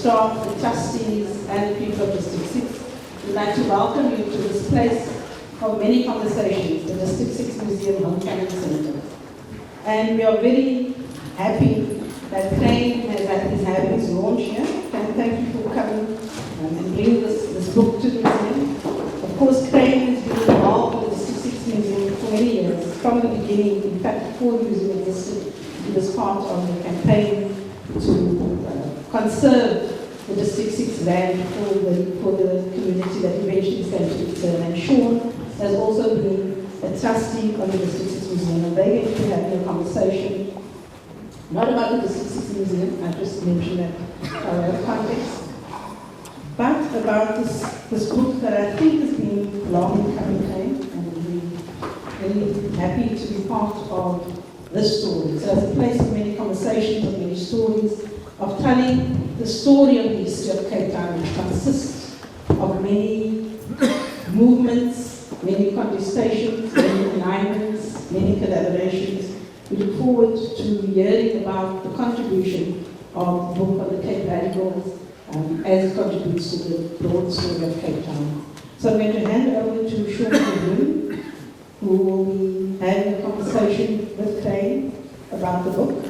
staff, the trustees, and the people of District 6, we'd like to welcome you to this place of many conversations, the District 6 Museum Homecoming Centre. And we are very happy that Crain is having its launch here. And thank you for coming and bringing this book to the museum. Of course, Crain has been involved with the District 6 Museum for many years, from the beginning. In fact, before the museum existed, it was part of the campaign to conserve the District 6 land for the community that eventually came to its own. And Sean has also been a trustee of the District 6 Museum, and they're going to be having a conversation, not about the District 6 Museum, I just mentioned that out of context, but about this book that I think has been long in coming, and we're really happy to be part of this story. So it's a place of many conversations, of many stories, of telling the story of the history of Cape Town, which consists of many movements, many contestations, many alignments, many collaborations. We look forward to hearing about the contribution of the book of the Cape Radicals as it contributes to the broad story of Cape Town. So I'm going to hand over to Sean Gool, who will be having a conversation with Crain about the book.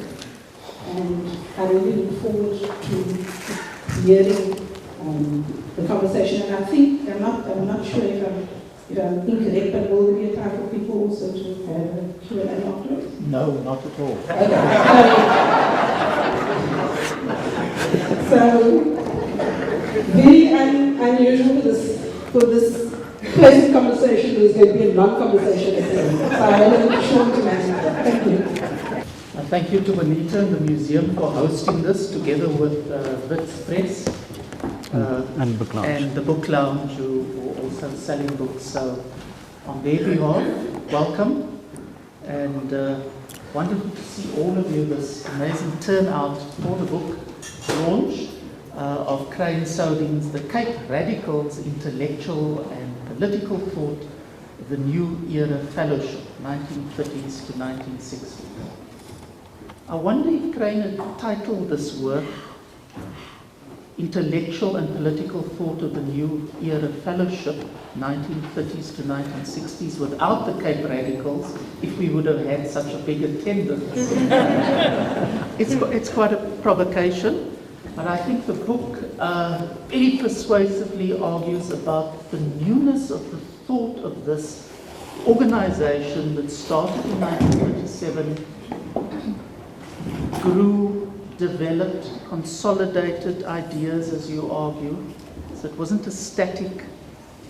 And I really look forward to hearing the conversation. And I think, I'm not sure if I'm incorrect, but will there be a time for people also to have a Q&A afterwards? No, not at all. Okay. So very unusual for this pleasant conversation. There's going to be a non-conversation at the end. So I will Sean to manage that. Thank you. Thank you to Anita and the museum for hosting this together with Wits Press and Book Lounge. And the Book Lounge, who are also selling books. So on their behalf, welcome, and wonderful to see all of you, this amazing turnout for the book launch of Crain Soudien's The Cape Radicals, Intellectual and Political Thought, the New Era Fellowship, 1930s to 1960s. I wonder if Crain had titled this work Intellectual and Political Thought of the New Era Fellowship, 1930s to 1960s, without the Cape Radicals, if we would have had such a big attendance. It's quite a provocation, but I think the book very persuasively argues about the newness of the thought of this organization that started in 1937, grew, developed, consolidated ideas, as you argue. So it wasn't a static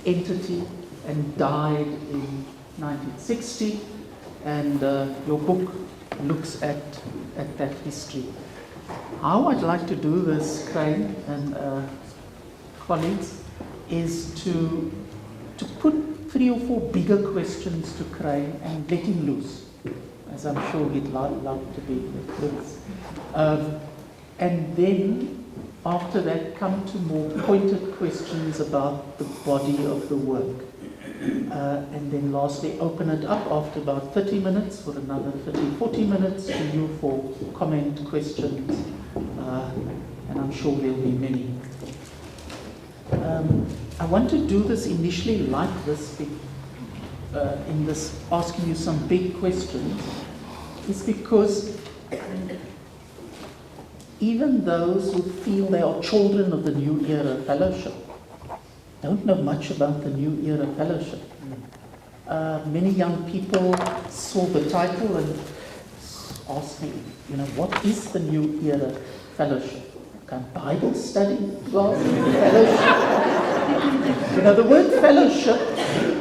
entity and died in 1960. And your book looks at that history. How I'd like to do this, Crain and colleagues, is to put 3 or 4 bigger questions to Crain and let him loose, as I'm sure he'd love to be with. And then, after that, come to more pointed questions about the body of the work. And then lastly, open it up after about 30 minutes for another 30, 40 minutes to you for comment, questions, and I'm sure there'll be many. I want to do this initially like this, in this asking you some big questions, is because even those who feel they are children of the New Era Fellowship don't know much about the New Era Fellowship. Many young people saw the title and asked me, what is the New Era Fellowship? Kind of Bible study class? Fellowship? The word fellowship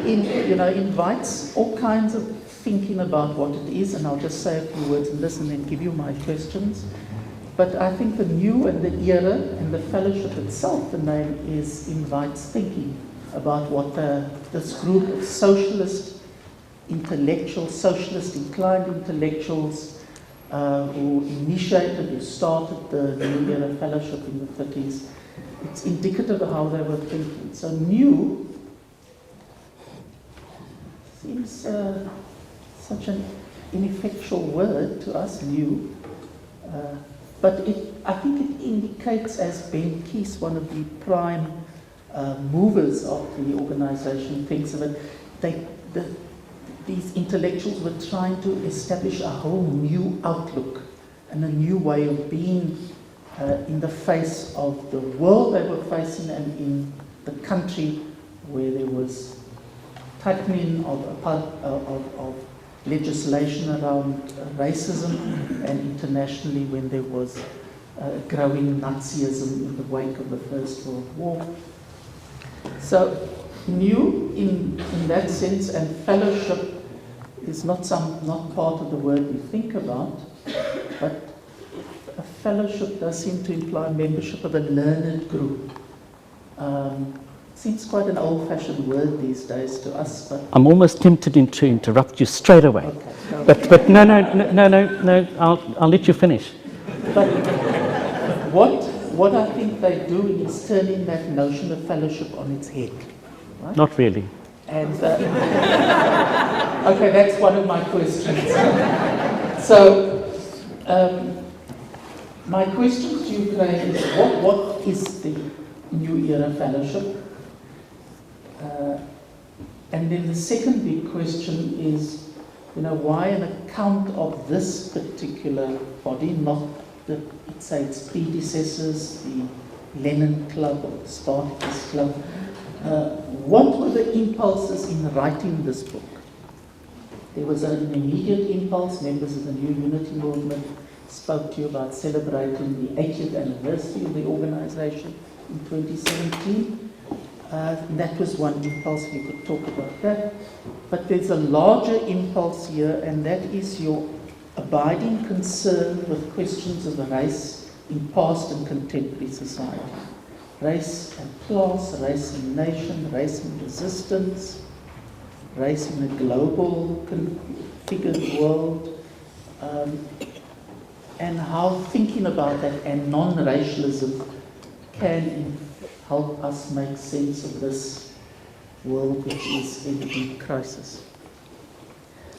invites all kinds of thinking about what it is, and I'll just say a few words in this and then give you my questions. But I think the new and the era and the fellowship itself, the name invites thinking about what this group of socialist intellectuals, socialist inclined intellectuals who initiated, who started the New Era Fellowship in the 30s, it's indicative of how they were thinking. So new seems such an ineffectual word to us, new. but I think it indicates, as Ben Keys, one of the prime movers of the organization, thinks of it, these intellectuals were trying to establish a whole new outlook and a new way of being in the face of the world they were facing and in the country where there was tightening of legislation around racism, and internationally when there was growing Nazism in the wake of the First World War. So new in that sense, and fellowship is not part of the word we think about, but a fellowship does seem to imply membership of a learned group. Seems quite an old-fashioned word these days to us, but I'm almost tempted to interrupt you straight away. okay, But no, I'll let you finish. But what I think they're doing is turning that notion of fellowship on its head. Right? Not really. And okay, that's one of my questions. So, my question to you, Crain, is what is the New Era Fellowship? And then the second big question is, why an account of this particular body, not its predecessors, the Lenin Club or the Spartacus Club? What were the impulses in writing this book? There was an immediate impulse. Members of the New Unity Movement spoke to you about celebrating the 80th anniversary of the organization in 2017. That was one impulse, we could talk about that. But there's a larger impulse here, and that is your abiding concern with questions of race in past and contemporary society. Race and class, race and nation, race and resistance, race in a global configured world, and how thinking about that and non-racialism can help us make sense of this world which is in deep crisis.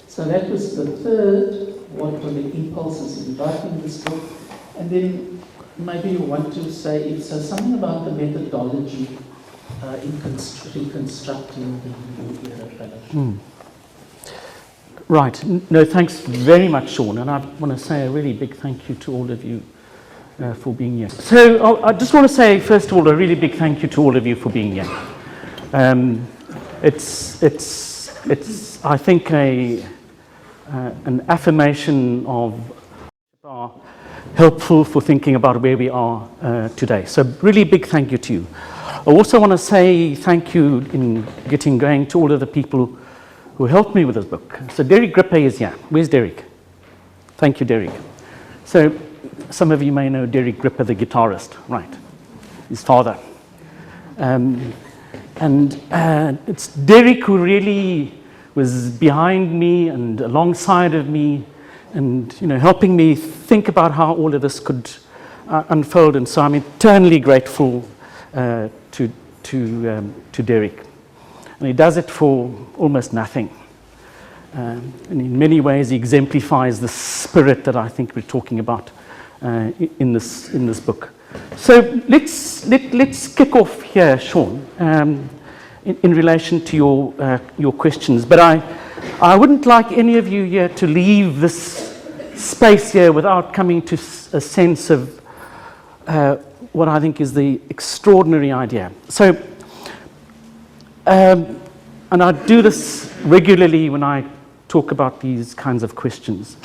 So that was the third, what were the impulses in writing this book, and then maybe you want to say something about the methodology in reconstructing the New Era Fellowship. Right. No, thanks very much, Sean. And I want to say a really big thank you to all of you for being here. So I just want to say, first of all, a really big thank you to all of you for being here. It's I think an affirmation of our helpful for thinking about where we are today. So really big thank you to you. I also want to say thank you in getting going to all of the people who helped me with this book. So Derek Grippe is here. Where's Derek? Thank you, Derek. So some of you may know Derek Grippe, the guitarist, right? His father. And it's Derek who really was behind me and alongside of me, and helping me think about how all of this could unfold. And so I'm eternally grateful to Derek. And he does it for almost nothing. And in many ways, he exemplifies the spirit that I think we're talking about in this book. So let's kick off here, Sean, in relation to your questions. But I wouldn't like any of you here to leave this space here without coming to a sense of what I think is the extraordinary idea. So, and I do this regularly when I talk about these kinds of questions.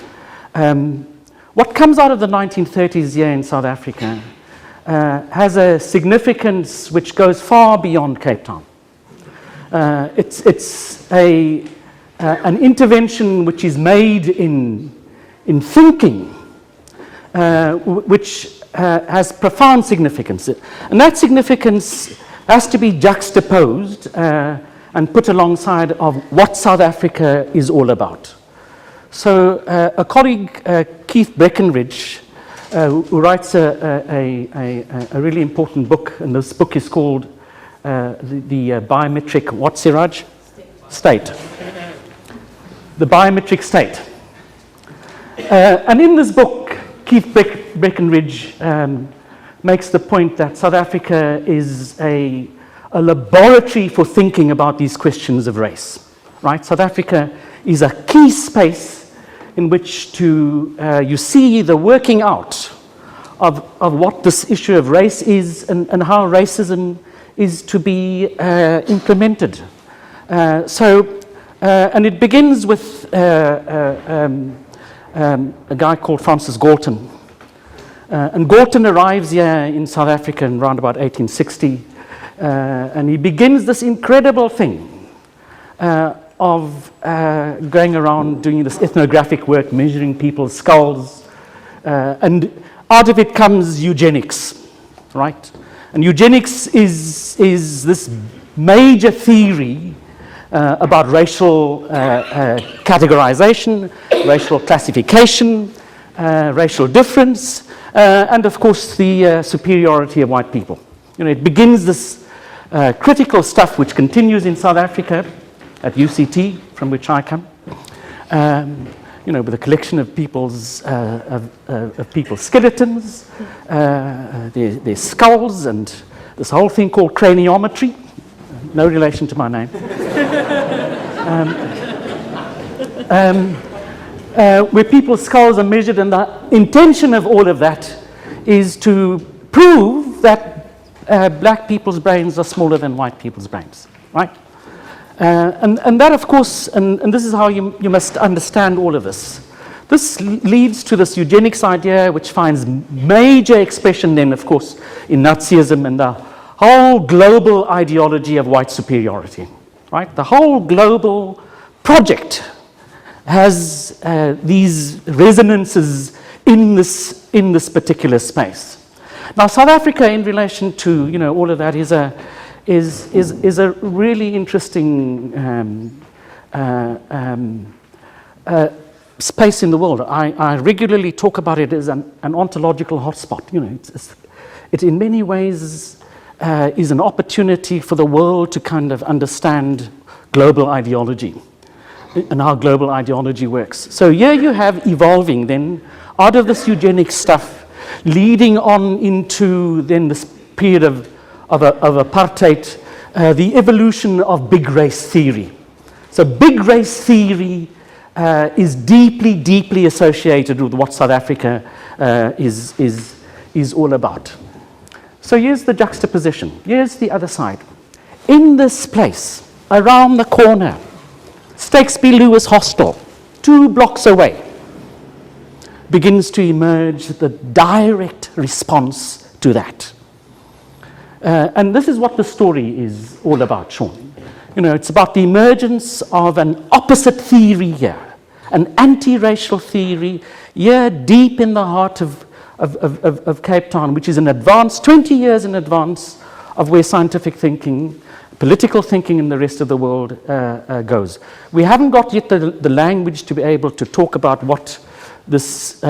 What comes out of the 1930s here in South Africa has a significance which goes far beyond Cape Town. It's an intervention which is made in thinking, which has profound significance. And that significance has to be juxtaposed and put alongside of what South Africa is all about. So a colleague, Keith Breckenridge, who writes a really important book, and this book is called the Biometric, what, Siraj? State. The Biometric State. And in this book, Keith Breckenridge makes the point that South Africa is a laboratory for thinking about these questions of race, right? South Africa is a key space in which you see the working out of what this issue of race is and how racism is to be implemented. And it begins with a guy called Francis Galton. And Galton arrives here in South Africa in around about 1860, and he begins this incredible thing of going around doing this ethnographic work, measuring people's skulls, and out of it comes eugenics, right? And eugenics is this major theory about racial categorization, racial classification, racial difference, and of course the superiority of white people. It begins this critical stuff which continues in South Africa at UCT, from which I come, with a collection of people's skeletons, their skulls, and this whole thing called craniometry. No relation to my name. Where people's skulls are measured, and the intention of all of that is to prove that black people's brains are smaller than white people's brains, right? And that, of course, and this is how you must understand all of this. This leads to this eugenics idea, which finds major expression then, of course, in Nazism and the whole global ideology of white superiority, right? The whole global project has these resonances in this particular space. Now, South Africa, in relation to all of that, is a really interesting space in the world. I regularly talk about it as an ontological hotspot. It in many ways is an opportunity for the world to kind of understand global ideology and how global ideology works. So here you have evolving then out of this eugenic stuff, leading on into then this period of apartheid, the evolution of big race theory. So big race theory is deeply, deeply associated with what South Africa is all about. So here's the juxtaposition. Here's the other side. In this place, around the corner, Stakesby Lewis Hostel, 2 blocks away, begins to emerge the direct response to that. And this is what the story is all about, Sean. It's about the emergence of an opposite theory here, an anti-racial theory here deep in the heart of Cape Town, which is in advance, 20 years in advance of where scientific thinking, political thinking in the rest of the world goes. We haven't got yet the language to be able to talk about what this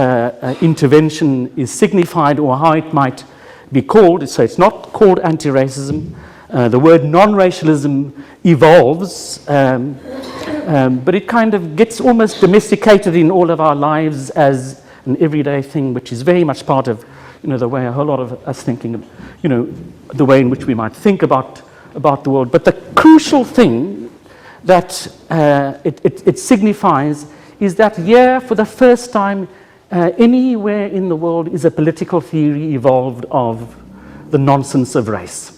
intervention is signified or how it might be called. So it's not called anti-racism. The word non-racialism evolves, but it kind of gets almost domesticated in all of our lives as an everyday thing, which is very much part of the way a whole lot of us thinking, the way in which we might think about the world. But the crucial thing that it signifies is that here, for the first time anywhere in the world, is a political theory evolved of the nonsense of race.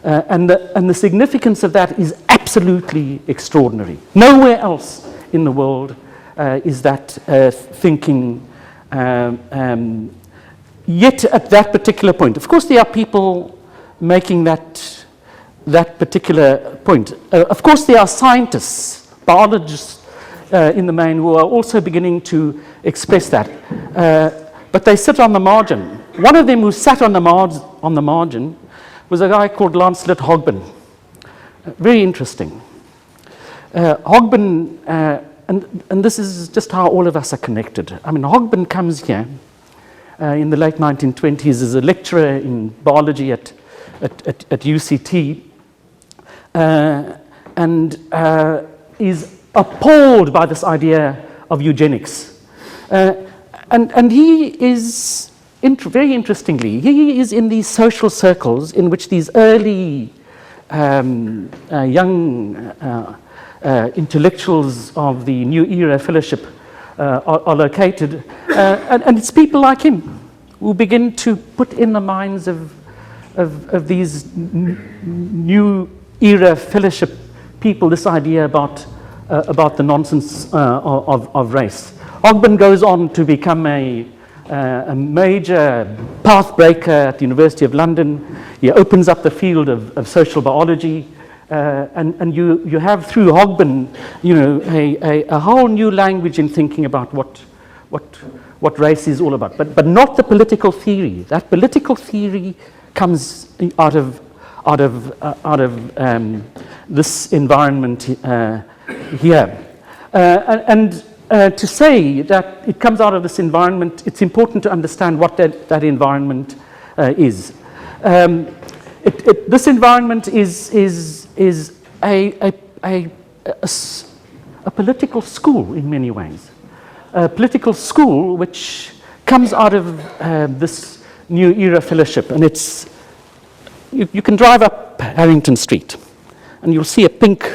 And the significance of that is absolutely extraordinary. Nowhere else in the world is that thinking yet at that particular point. Of course, there are people making that particular point. Of course, there are scientists, biologists in the main, who are also beginning to express that. But they sit on the margin. One of them who sat on the margin was a guy called Lancelot Hogben. Very interesting. Hogben, and this is just how all of us are connected. I mean, Hogben comes here in the late 1920s as a lecturer in biology at UCT, and is appalled by this idea of eugenics. And he is, very interestingly, he is in these social circles in which these early young intellectuals of the New Era Fellowship are located. And it's people like him who begin to put in the minds of these New Era Fellowship people this idea about the nonsense of race. Ogben goes on to become a major path breaker at the University of London. He opens up the field of social biology, and you have through Ogben, a whole new language in thinking about what race is all about, but not the political theory. That political theory comes out of this environment here, and to say that it comes out of this environment, it's important to understand what that environment is. This environment is a political school in many ways. A political school which comes out of this New Era Fellowship, and it's you can drive up Harrington Street, and you'll see a pink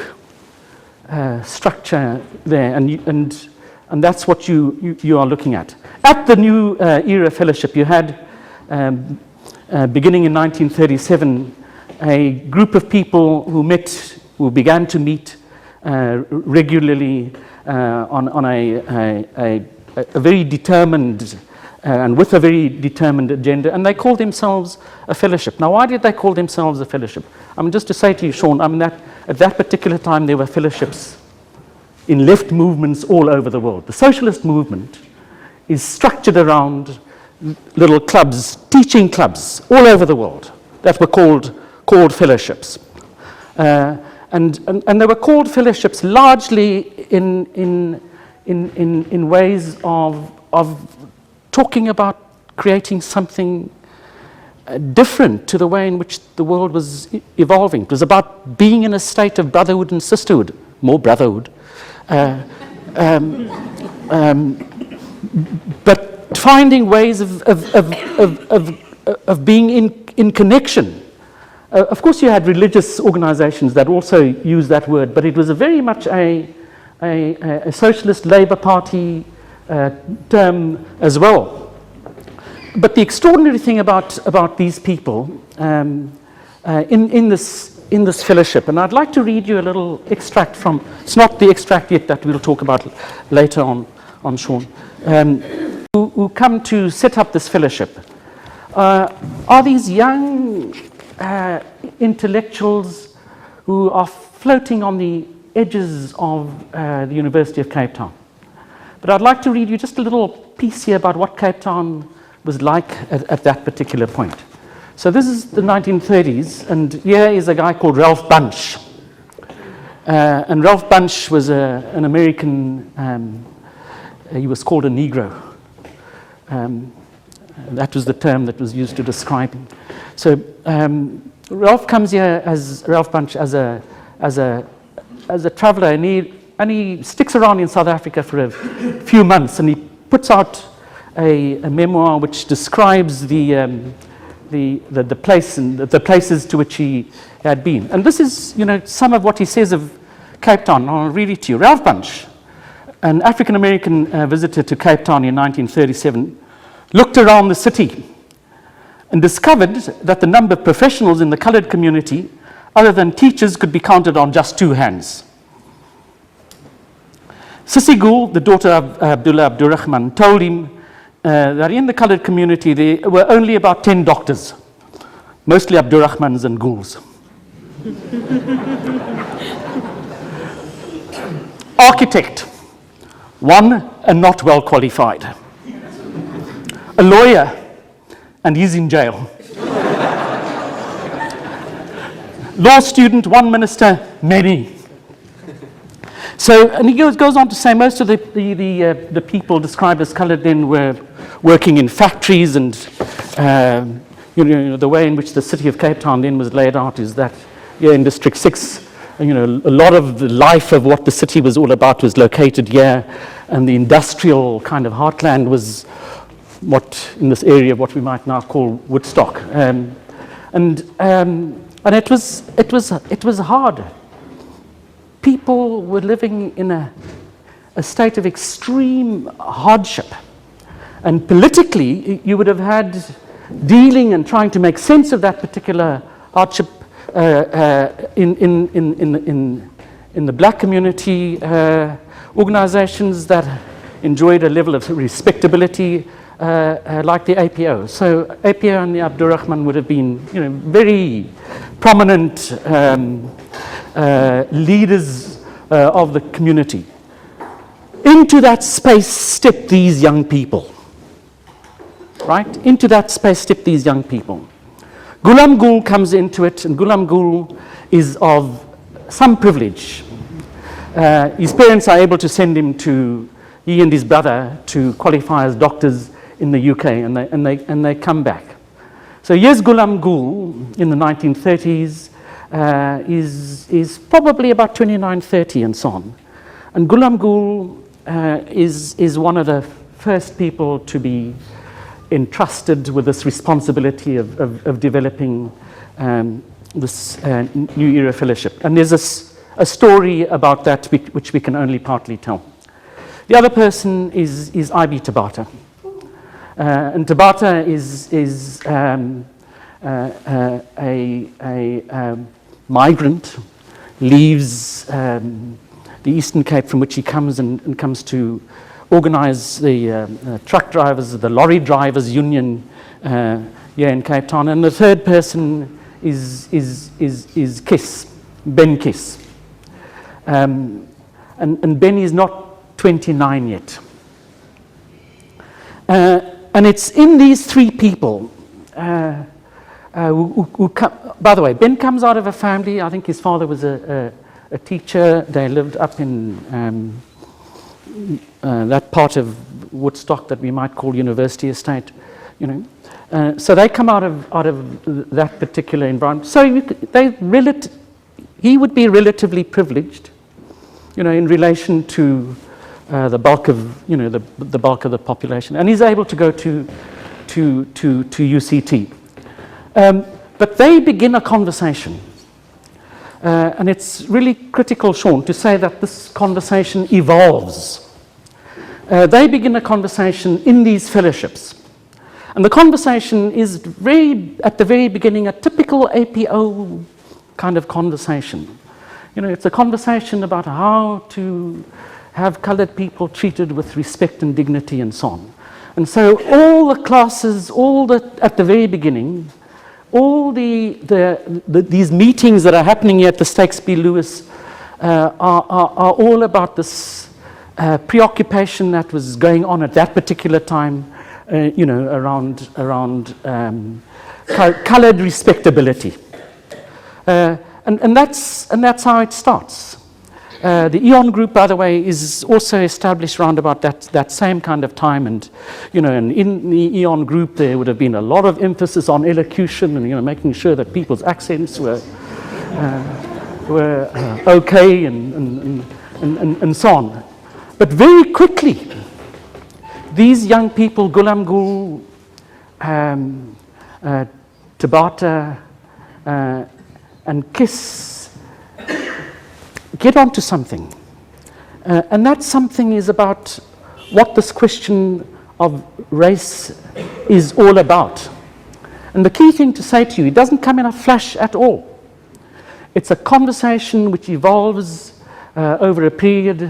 structure there, and that's what you are looking at. At the New Era Fellowship, you had, beginning in 1937, a group of people who began to meet regularly on a very determined and with a very determined agenda, and they called themselves a fellowship. Now, why did they call themselves a fellowship? Just to say to you, Sean, that at that particular time there were fellowships in left movements all over the world. The socialist movement is structured around little clubs, teaching clubs all over the world that were called fellowships. And they were called fellowships largely in ways of talking about creating something different to the way in which the world was evolving. It was about being in a state of brotherhood and sisterhood, more brotherhood, but finding ways of being in connection. Of course, you had religious organizations that also used that word, but it was very much a socialist Labour Party term as well. But the extraordinary thing about these people in this fellowship, and I'd like to read you a little extract from, it's not the extract yet that we'll talk about later on Sean, who come to set up this fellowship, are these young intellectuals who are floating on the edges of the University of Cape Town. But I'd like to read you just a little piece here about what Cape Town was like at that particular point. So this is the 1930s, and here is a guy called Ralph Bunche. And Ralph Bunche was an American, he was called a Negro. That was the term that was used to describe him. So Ralph comes here Ralph Bunche as a traveller, and he sticks around in South Africa for a few months, and he puts out a memoir which describes the place and the places to which he had been. And this is, some of what he says of Cape Town. I'll read it to you. Ralph Bunche, an African-American visitor to Cape Town in 1937, looked around the city and discovered that the number of professionals in the colored community, other than teachers, could be counted on just two hands. Cissie Gool, the daughter of Abdullah Abdurrahman, told him that in the colored community there were only about 10 doctors, mostly Abdurrahmans and Gools. Architect, one and not well qualified. A lawyer, and he's in jail. Law student, one minister, many. So, and he goes on to say most of the people described as colored then were working in factories, and the way in which the city of Cape Town then was laid out is that here in District 6, a lot of the life of what the city was all about was located here, and the industrial kind of heartland was what in this area, what we might now call Woodstock. And it was hard. People were living in a state of extreme hardship. And politically, you would have had dealing and trying to make sense of that particular hardship in the black community, organizations that enjoyed a level of respectability like the APO. So APO and the Abdurrahman would have been, very prominent leaders of the community. Into that space stepped these young people. Right? Into that space stepped these young people. Ghulam Gool comes into it, and Ghulam Gool is of some privilege. His parents are able to send him he and his brother, to qualify as doctors in the UK, and they come back. So here's Ghulam Gool in the 1930s, is probably about 29, 30 and so on. And Ghulam Gool is one of the first people to be entrusted with this responsibility of developing this New Era Fellowship. And there's a story about that which we can only partly tell. The other person is I.B. Tabata. And Tabata is a migrant, leaves the Eastern Cape, from which he comes and comes to organize the truck drivers, the lorry drivers union here in Cape Town. And the third person is Kiss, Ben Kiss. And Ben is not 29 yet. And it's in these three people who come, by the way, Ben comes out of a family, I think his father was a teacher. They lived up in that part of Woodstock that we might call University Estate, so they come out of that particular environment. So he would be relatively privileged, in relation to the bulk of the bulk of the population, and he's able to go to UCT. But they begin a conversation. And it's really critical, Sean, to say that this conversation evolves. They begin a conversation in these fellowships. And the conversation is at the very beginning, a typical APO kind of conversation. It's a conversation about how to have colored people treated with respect and dignity and so on. And so all the classes, at the very beginning, all these meetings that are happening here at the Stakes B. Lewis are all about this preoccupation that was going on at that particular time, around colored respectability. And that's how it starts. The Eon Group, by the way, is also established around about that same kind of time, and and in the Eon Group there would have been a lot of emphasis on elocution and making sure that people's accents were okay and so on. But very quickly, these young people, Ghulam Gool, Tabata, and Kiss, get onto something. And that something is about what this question of race is all about. And the key thing to say to you, it doesn't come in a flash at all. It's a conversation which evolves over a period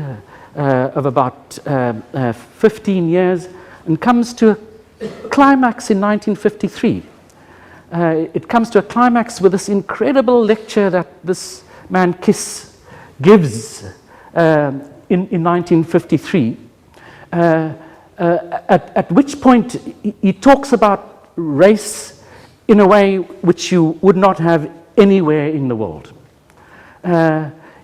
of about 15 years and comes to a climax in 1953. It comes to a climax with this incredible lecture that this man Kiss gives in 1953, at which point he talks about race in a way which you would not have anywhere in the world.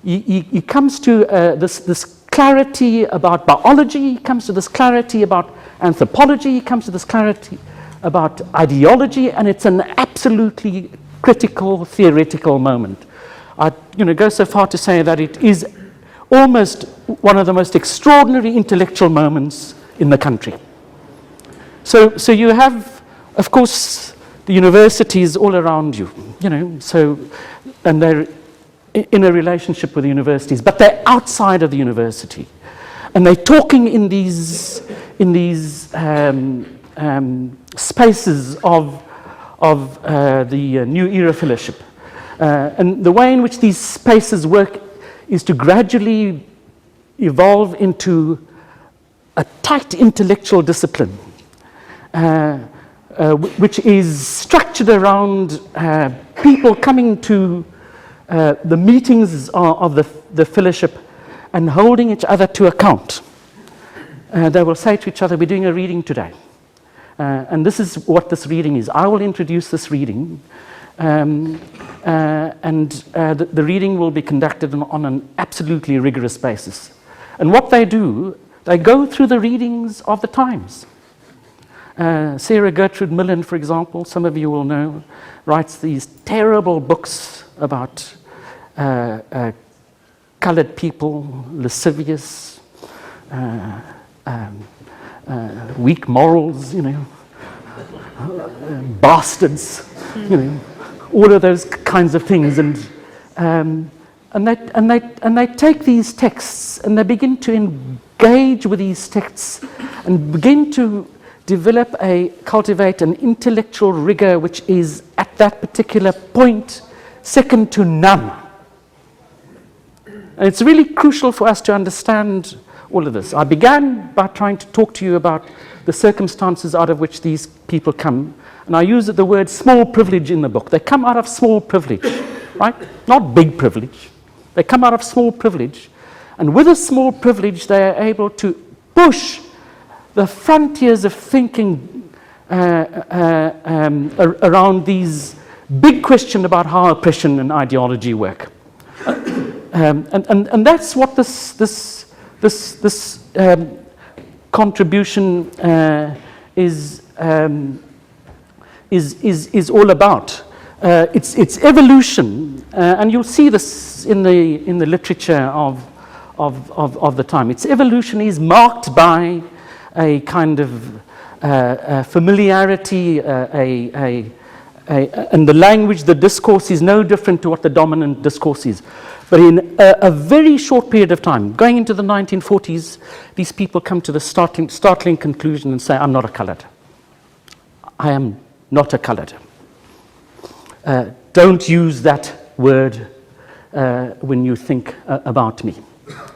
He comes to this clarity about biology, he comes to this clarity about anthropology, he comes to this clarity about ideology, and it's an absolutely critical theoretical moment. I'd go so far to say that it is almost one of the most extraordinary intellectual moments in the country. So you have, of course, the universities all around you, and they're in a relationship with the universities, but they're outside of the university. And they're talking in these spaces of the New Era Fellowship. And the way in which these spaces work is to gradually evolve into a tight intellectual discipline, which is structured around people coming to the meetings of the fellowship and holding each other to account. They will say to each other, we're doing a reading today. And this is what this reading is. I will introduce this reading, and the reading will be conducted on an absolutely rigorous basis. And what they do, they go through the readings of the times. Sarah Gertrude Millen, for example, some of you will know, writes these terrible books about colored people, lascivious, weak morals, bastards, all of those kinds of things, and they take these texts and they begin to engage with these texts and begin to cultivate an intellectual rigor which is at that particular point second to none. And it's really crucial for us to understand all of this. I began by trying to talk to you about the circumstances out of which these people come. And I use the word small privilege in the book. They come out of small privilege, right? Not big privilege. They come out of small privilege. And with a small privilege, they are able to push the frontiers of thinking around these big questions about how oppression and ideology work. And that's what this contribution is all about. It's evolution, and you'll see this in the literature of the time. Its evolution is marked by a kind of familiarity, and the language, the discourse is no different to what the dominant discourse is. But in a very short period of time, going into the 1940s, these people come to the startling conclusion and say, I'm not a colored. I am not a colored. Don't use that word when you think about me.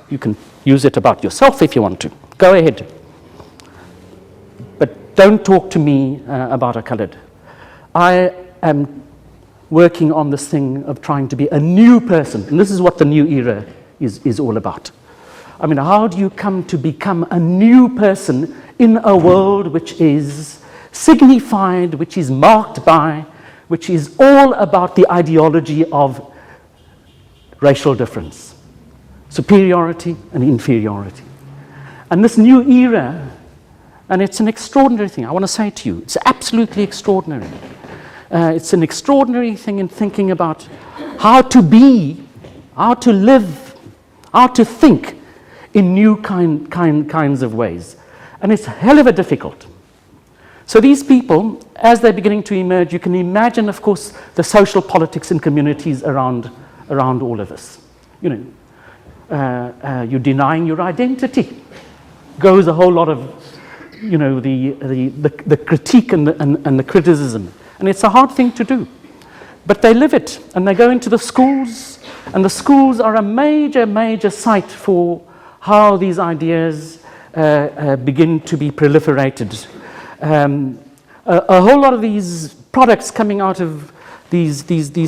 You can use it about yourself if you want to. Go ahead. But don't talk to me about a colored. I am working on this thing of trying to be a new person. And this is what the new era is all about. I mean, how do you come to become a new person in a world which is signified, which is marked by, which is all about the ideology of racial difference, superiority and inferiority. And this new era, and it's an extraordinary thing, I want to say to you, it's absolutely extraordinary. It's an extraordinary thing in thinking about how to be, how to live, how to think in new kinds of ways. And it's hell of a difficult. So these people, as they're beginning to emerge, you can imagine, of course, the social politics in communities around all of this. You're denying your identity. Goes a whole lot of, the critique and the criticism. And it's a hard thing to do. But they live it, and they go into the schools, and the schools are a major site for how these ideas begin to be proliferated. A whole lot of these products coming out of these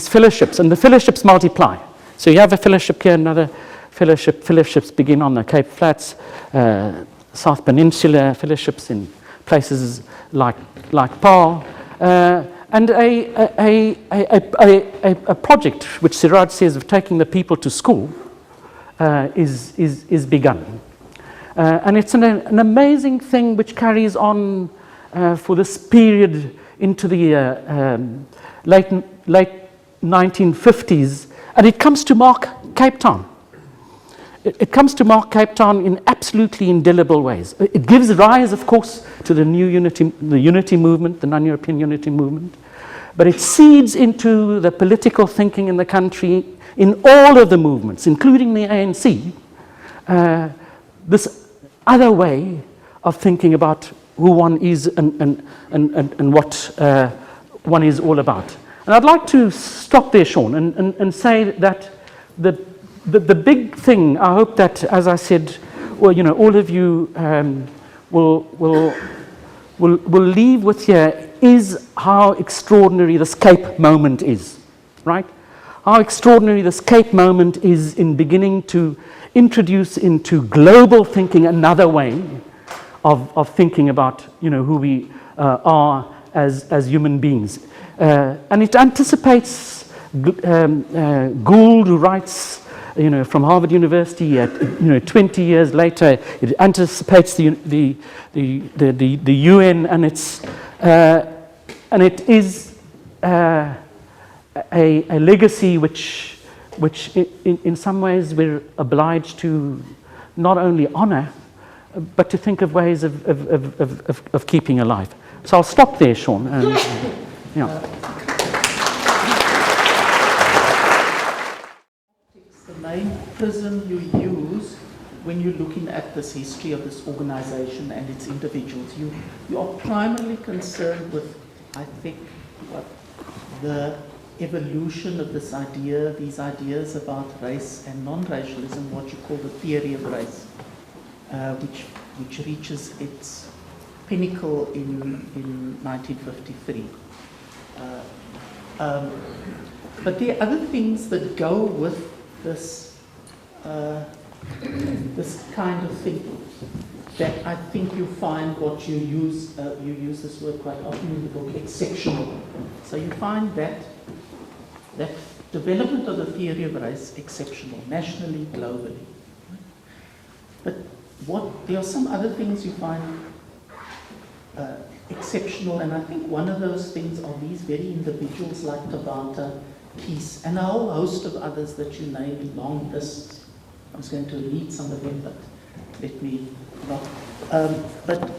fellowships, and the fellowships multiply. So you have a fellowship here, another fellowship. Fellowships begin on the Cape Flats, South Peninsula, fellowships in places like Paarl. And a project which Siraj says of taking the people to school is begun. And it's an amazing thing which carries on for this period into the late 1950s, and it comes to mark Cape Town. it comes to mark Cape Town in absolutely indelible ways. It gives rise, of course, to the unity movement, the non-European unity movement, but it seeds into the political thinking in the country in all of the movements, including the ANC, this other way of thinking about who one is and what one is all about. And I'd like to stop there, Sean, and say that the big thing, I hope that, as I said, well, you know, all of you will leave with here is how extraordinary this Cape moment is, right? How extraordinary this Cape moment is in beginning to introduce into global thinking another way of thinking about, you know, who we are as human beings. And it anticipates Gould, who writes, you know, from Harvard University at, you know, 20 years later, it anticipates the UN, and it is a legacy which in some ways we're obliged to not only honor, but to think of ways of keeping alive. So I'll stop there, Sean. Yeah. The main prism you use when you're looking at this history of this organization and its individuals, you are primarily concerned with, I think, the evolution of this idea, these ideas about race and non-racialism, what you call the theory of race, which reaches its pinnacle in 1953. But there are other things that go with this this kind of thinking that I think you find what you use this word quite often in the book, exceptional. So you find that development of the theory of race exceptional, nationally, globally. But there are some other things you find exceptional, and I think one of those things are these very individuals like Tabata, Peace, and a whole host of others that you named, long lists. I was going to read some of them, but let me not. But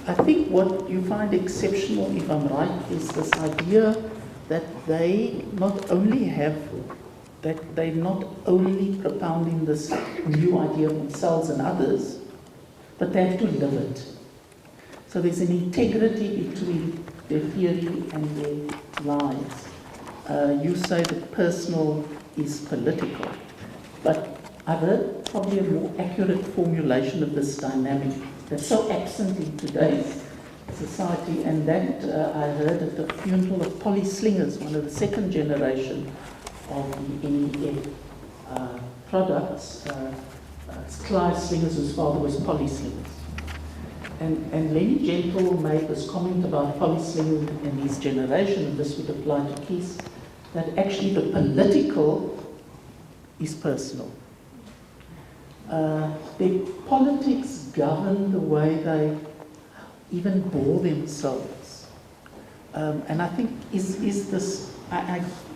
I think what you find exceptional, if I'm right, is this idea that they not only they're not only propounding this new idea of themselves and others, but they have to live it. So there's an integrity between their theory and their lives. You say that personal is political, but I've heard probably a more accurate formulation of this dynamic that's so absent in today's society, and that I heard at the funeral of Polly Slingers, one of the second generation of the NEF products. Clive Slingers, whose father was Polly Slingers. And Lenny Gentle made this comment about Polly Slingers and his generation, and this would apply to Keith, that actually the political is personal. Their politics govern the way they even bore themselves. And I think is this,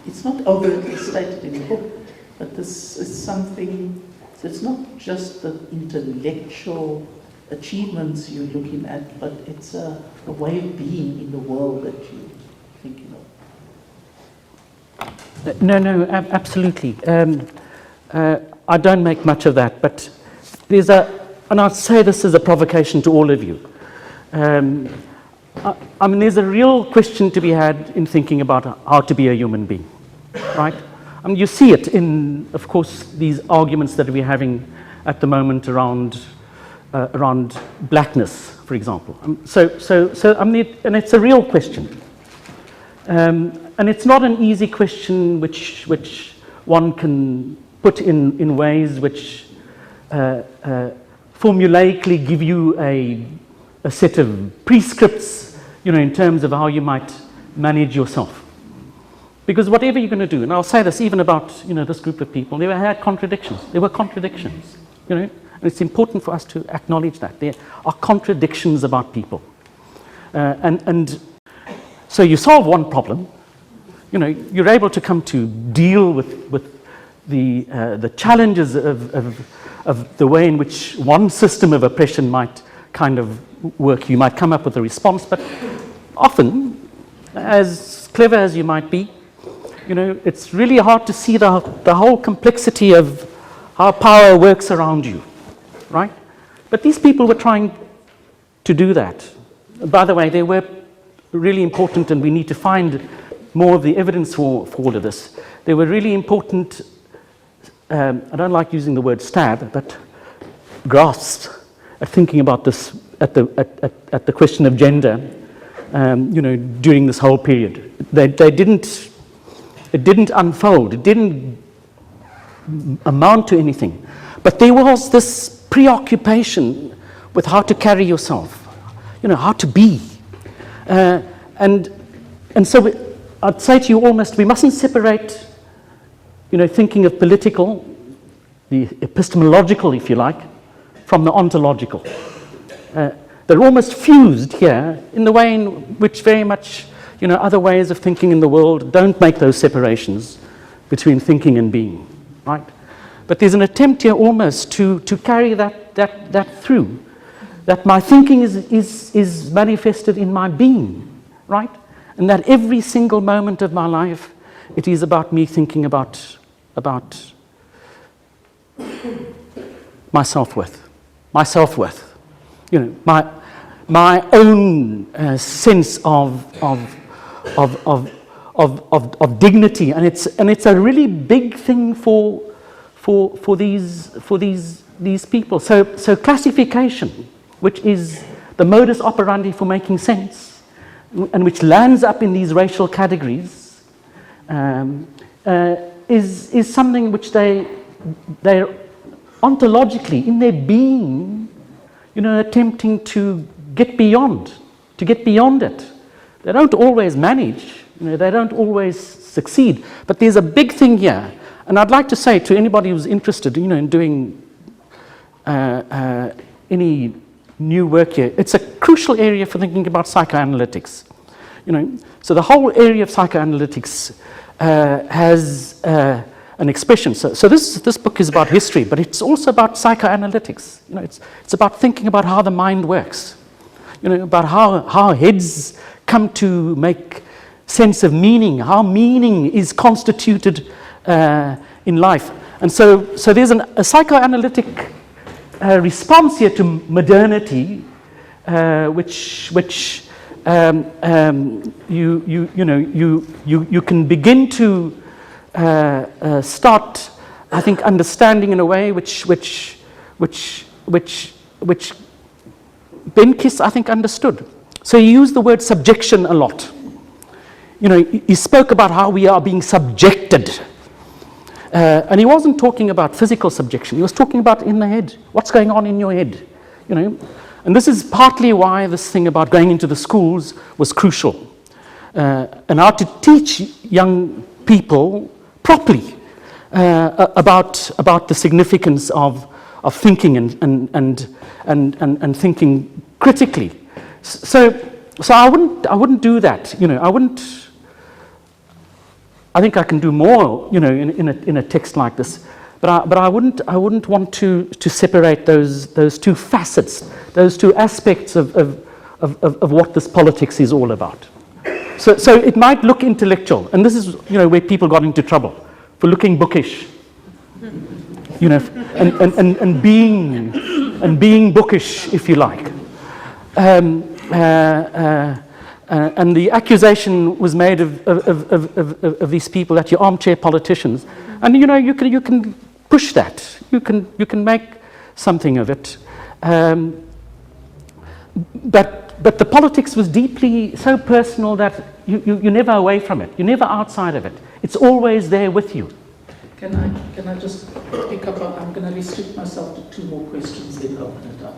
it's not overtly stated in the book, but this is something, so it's not just the intellectual achievements you're looking at, but it's a way of being in the world that you're thinking of. No, absolutely. I don't make much of that, but there's and I'll say this as a provocation to all of you. I mean, there's a real question to be had in thinking about how to be a human being, right? I mean, you see it in, of course, these arguments that we're having at the moment around blackness, for example. So I mean, and it's a real question. And it's not an easy question which one can put in ways which formulaically give you a set of prescripts, you know, in terms of how you might manage yourself. Because whatever you're going to do, and I'll say this even about, you know, this group of people, they had contradictions. There were contradictions, you know, and it's important for us to acknowledge that. There are contradictions about people. And so you solve one problem, you know, you're able to come to deal with the challenges of the way in which one system of oppression might kind of work. You might come up with a response, but often, as clever as you might be, it's really hard to see the whole complexity of how power works around you, right? But these people were trying to do that. By the way, they were really important, and we need to find more of the evidence for all of this. They were really important, I don't like using the word stab, but grasps at thinking about this, at the question of gender, during this whole period. It didn't unfold, it didn't amount to anything. But there was this preoccupation with how to carry yourself, how to be. And so I'd say to you almost, we mustn't separate, thinking of political, the epistemological, if you like, from the ontological. They're almost fused here in the way in which very much, other ways of thinking in the world don't make those separations between thinking and being, right? But there's an attempt here almost to carry that through, that my thinking is manifested in my being, right? And that every single moment of my life, it is about me thinking about my self-worth, my own sense of dignity, and it's a really big thing for these people. So classification, which is the modus operandi for making sense, and which lands up in these racial categories, is something which they're ontologically, in their being, attempting to get beyond it. They don't always manage, they don't always succeed, but there's a big thing here. And I'd like to say to anybody who's interested, in doing any new work here, it's a crucial area for thinking about psychoanalytics. So the whole area of psychoanalytics has an expression. So this book is about history, but it's also about psychoanalytics. It's about thinking about how the mind works. About how heads come to make sense of meaning, how meaning is constituted in life. And so there's a psychoanalytic response here to modernity, which you can begin to start, I think, understanding in a way which Benkiss, I think, understood. So he used the word subjection a lot. He spoke about how we are being subjected. And he wasn't talking about physical subjection. He was talking about in the head. What's going on in your head? And this is partly why this thing about going into the schools was crucial. And how to teach young people properly about the significance of thinking and thinking critically. So I wouldn't do that. I think I can do more, in a text like this. But I wouldn't want to separate those two facets, those two aspects of what this politics is all about. So it might look intellectual, and this is where people got into trouble for looking bookish, and being bookish, if you like. And the accusation was made of these people that you're armchair politicians, and you can push that. You can make something of it, but the politics was deeply so personal that you're never away from it. You're never outside of it. It's always there with you. Can I just pick up on, I'm going to restrict myself to 2 more questions, then open it up.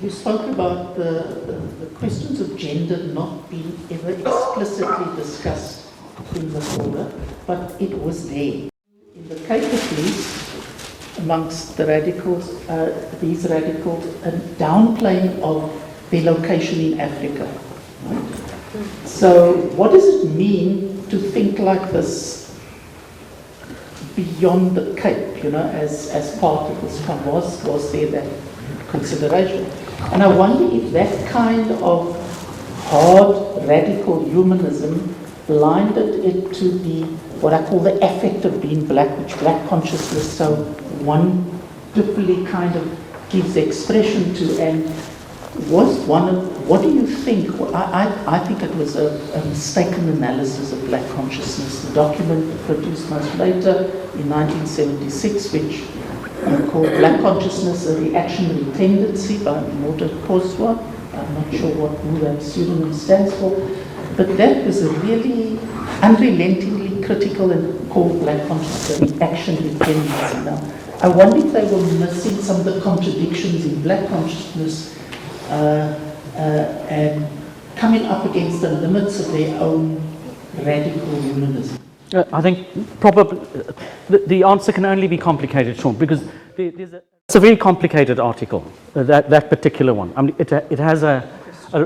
You spoke about the questions of gender not being ever explicitly discussed in the order, but it was there. In the Cape, at least, amongst the radicals, these radicals, a downplaying of their location in Africa. Right? So what does it mean to think like this beyond the Cape, you know, as part of this plan? Was there that consideration? And I wonder if that kind of hard, radical humanism blinded it to the, what I call the affect of being black, which black consciousness so wonderfully kind of gives expression to, and was one of, what do you think? I think it was a mistaken analysis of black consciousness. The document produced much later in 1976, which called Black Consciousness, a Reactionary Tendency by Morton Coswa. I'm not sure who that pseudonym stands for, but that was a really unrelentingly critical and called Black Consciousness, a reactionary tendency. Now, I wonder if they were missing some of the contradictions in black consciousness and coming up against the limits of their own radical humanism. I think probably the answer can only be complicated, Sean, because it's a very complicated article, that particular one. I mean, it has a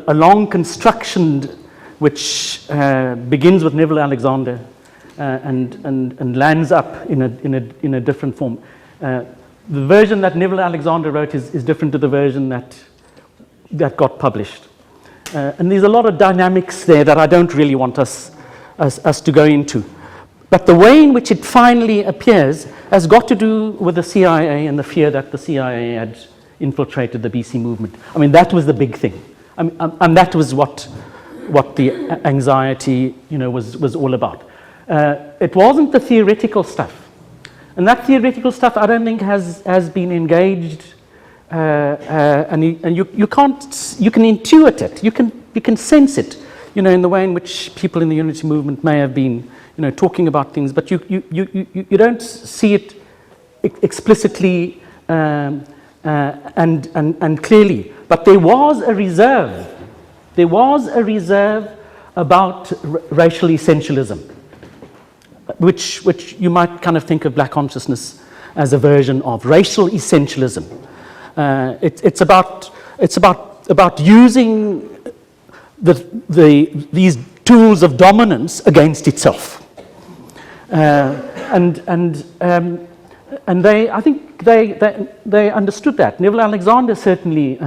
long construction which begins with Neville Alexander and lands up in a different form. The version that Neville Alexander wrote is different to the version that got published. And there's a lot of dynamics there that I don't really want us to go into. But the way in which it finally appears has got to do with the CIA and the fear that the CIA had infiltrated the BC movement. I mean, that was the big thing. And that was what the anxiety, was all about. It wasn't the theoretical stuff. And that theoretical stuff, I don't think has been engaged, and you can intuit it, you can sense it, in the way in which people in the unity movement may have been, talking about things, but you don't see it explicitly and clearly. But there was a reserve. There was a reserve about racial essentialism, which you might kind of think of black consciousness as a version of racial essentialism. It's about using these tools of dominance against itself. And I think they understood that. Neville Alexander certainly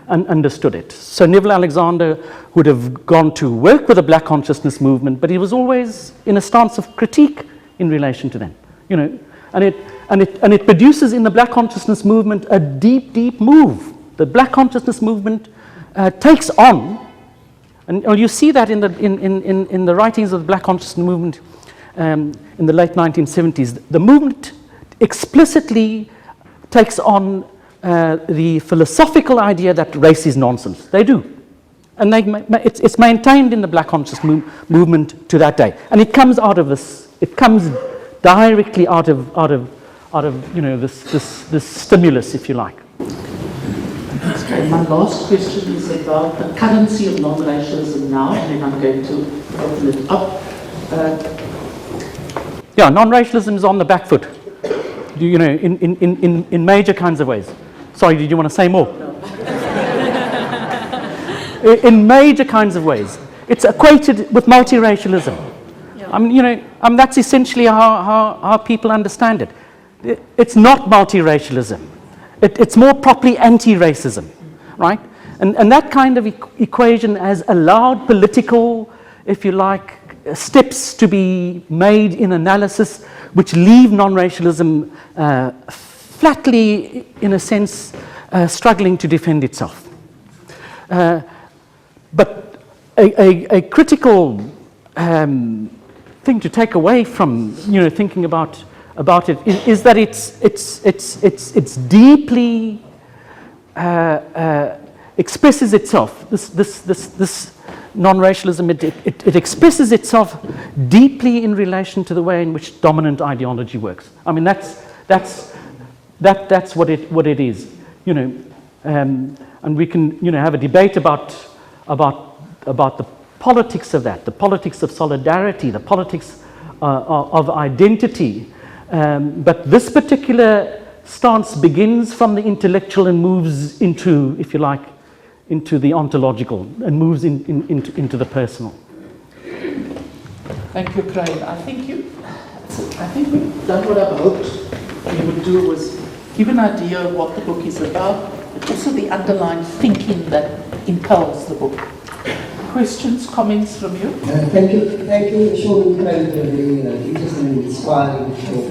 understood it. So Neville Alexander would have gone to work with the black consciousness movement, but he was always in a stance of critique in relation to them. And it produces in the black consciousness movement a deep move. The black consciousness movement takes on, and you see that in the writings of the black consciousness movement in the late 1970s. The movement explicitly takes on the philosophical idea that race is nonsense. They do. And it's maintained in the black conscious movement to that day. And it comes out of this, it comes directly out of this stimulus, if you like. Okay, my last question is about the currency of non-racialism now, and then I'm going to open it up. Non-racialism is on the back foot, in major kinds of ways. Sorry, did you want to say more? No. In major kinds of ways. It's equated with multiracialism. Yeah. That's essentially how people understand it. It's not multiracialism. It's more properly anti-racism, right? And that kind of equation has allowed political, if you like, steps to be made in analysis which leave non-racialism flatly, in a sense, struggling to defend itself. But a critical thing to take away from thinking about it is that it's deeply expresses itself. This non-racialism, it expresses itself deeply in relation to the way in which dominant ideology works. I mean, that's what it is, and we can have a debate about the politics of that, the politics of solidarity, the politics of identity. But this particular stance begins from the intellectual and moves into, if you like, into the ontological, and moves into the personal. Thank you, Crain. I think I think we've done what I've hoped we would do, was give an idea of what the book is about, but also the underlying thinking that impels the book. Questions, comments from you? Thank you, Sean and Crain, for a very interesting and inspiring talk.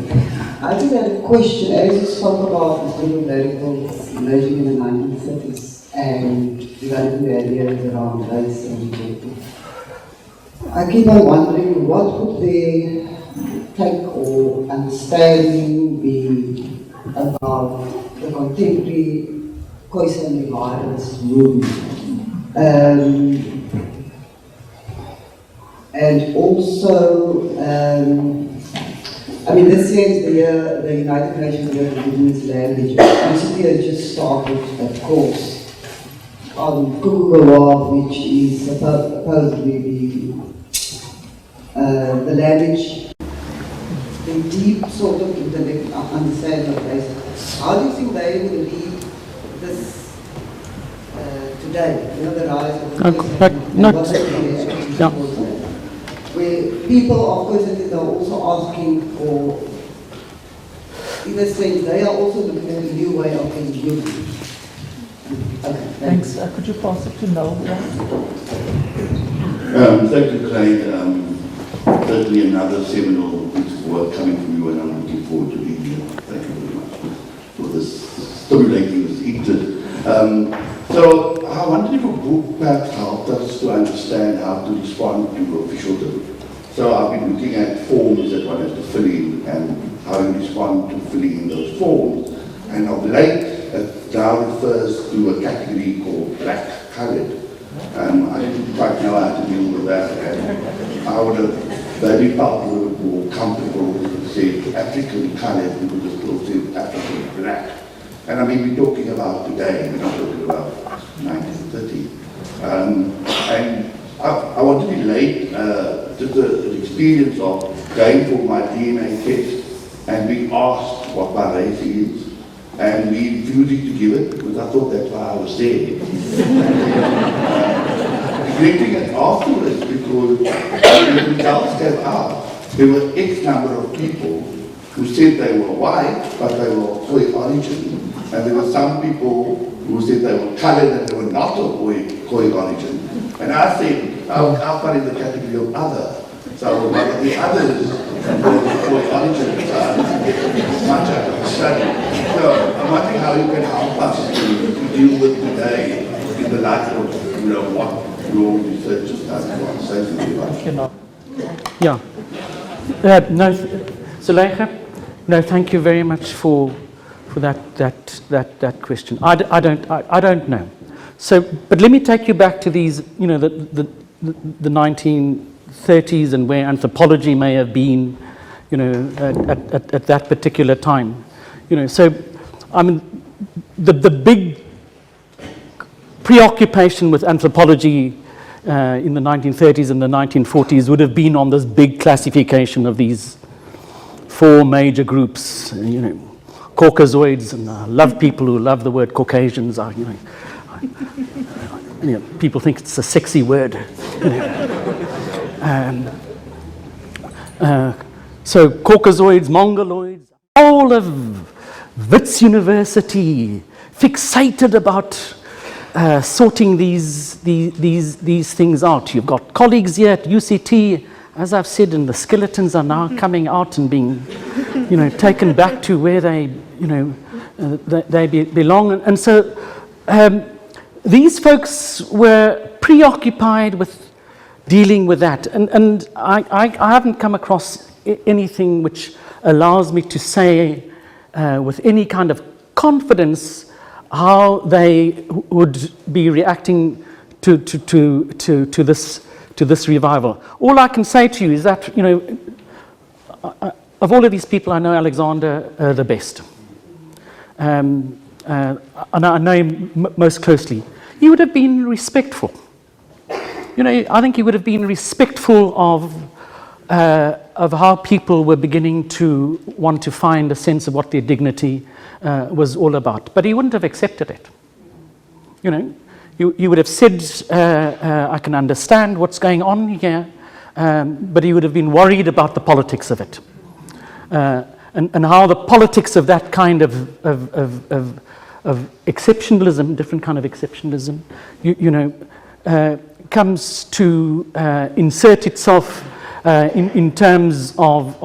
I think I have a question. As you spoke about the student radicals emerging in the 1930s and developing the ideas around race and equality, I keep on wondering what would their take or understanding be about the contemporary Khoisan revivalist movement. And also, this year is the year, the United Nations Year of Indigenous Language. Recently has just started a course on Kukukawa, which is supposedly the language, the deep sort of intellect understanding of race. How do you think they will lead this today? You know, the rise of the where people, of course, are also asking for, in a sense, they are also looking at a new way of being human. Okay, Thanks. Could you pass it to Noel? Thank you, Crain. Certainly another seminal piece of work coming from you, and I'm looking forward to being here. Thank you very much for this stimulating, this input. So I wondered if a book perhaps helped us to understand how to respond to officialdom. So I've been looking at forms that one has to fill in and how you respond to filling in those forms. And of late, it now refers to a category called black coloured. I didn't quite know how to deal with that, and I would have maybe felt a little bit more comfortable if it said African coloured, we would have still said African black. And I mean, we're talking about today, we're not talking about 1930. And I want to relate just the experience of going for my DNA test and being asked what my race is, and me refusing to give it because I thought that's why I was there. Regretting it afterwards because when the results came out, there were X number of people who said they were white, but they were of Khoi origin. And there were some people who said they were coloured and they were not of Khoi origin. And I said, I'll fall in the category of other. So one of the others was Khoi origin. So much I have studied. So I'm wondering how you can help us to deal with today in the light of what your research has done. Thank you very much. Yeah. No, Zuleika, no, thank you very much for that question. I don't know. So, but let me take you back to these, the 1930s and where anthropology may have been, at that particular time. So, I mean, the big preoccupation with anthropology in the 1930s and the 1940s would have been on this big classification of these four major groups, Caucasoids, and I love people who love the word Caucasians. People think it's a sexy word. So Caucasoids, Mongoloids, all of Wits University fixated about sorting these things out. You've got colleagues here at UCT, as I've said, and the skeletons are now coming out and being, taken back to where they, they belong. And so these folks were preoccupied with dealing with that. And I haven't come across anything which allows me to say with any kind of confidence how they would be reacting to this revival. All I can say to you is that, of all of these people, I know Alexander the best. And I know him most closely. He would have been respectful. I think he would have been respectful of how people were beginning to want to find a sense of what their dignity was all about. But he wouldn't have accepted it. You would have said, I can understand what's going on here, but he would have been worried about the politics of it. and how the politics of that kind of exceptionalism, different kind of exceptionalism, comes to insert itself in terms of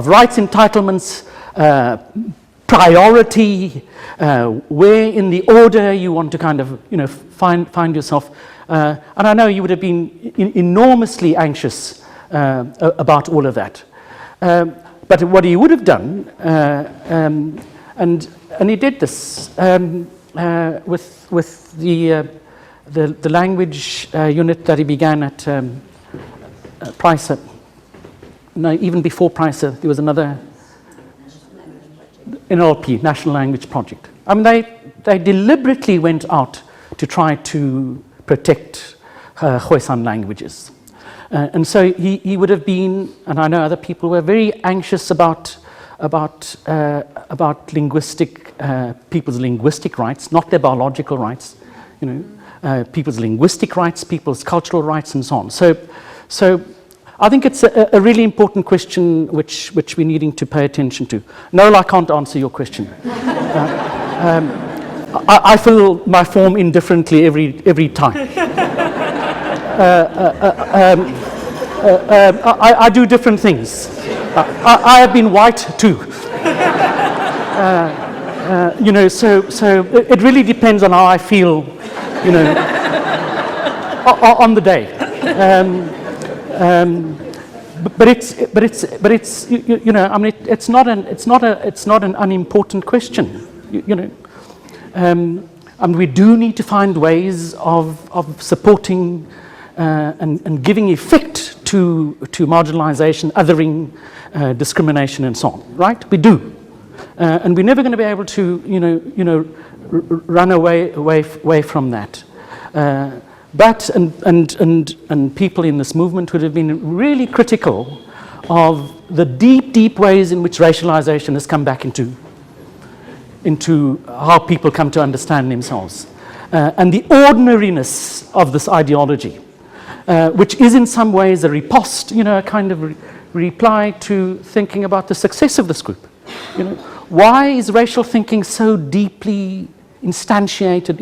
rights entitlements, priority, where in the order you want to kind of find yourself. And I know you would have been enormously anxious about all of that. But what he would have done, and he did this with the language unit that he began at Pricer. No, even before Pricer, there was another NLP, National Language Project. I mean, they deliberately went out to try to protect Khoisan languages. And so he would have been, and I know other people were very anxious about linguistic people's linguistic rights, not their biological rights, people's linguistic rights, people's cultural rights, and so on. So I think it's a really important question which we're needing to pay attention to. No, I can't answer your question. I fill my form indifferently every time. I do different things. I have been white too. So it really depends on how I feel, on the day. But it's I mean, it's not an unimportant question, and we do need to find ways of supporting and giving effect to marginalization, othering, discrimination, and so on. Right? We do, and we're never going to be able to run away from that. But and people in this movement would have been really critical of the deep ways in which racialization has come back into how people come to understand themselves, and the ordinariness of this ideology, which is in some ways a riposte, a kind of reply to thinking about the success of this group. Why is racial thinking so deeply instantiated,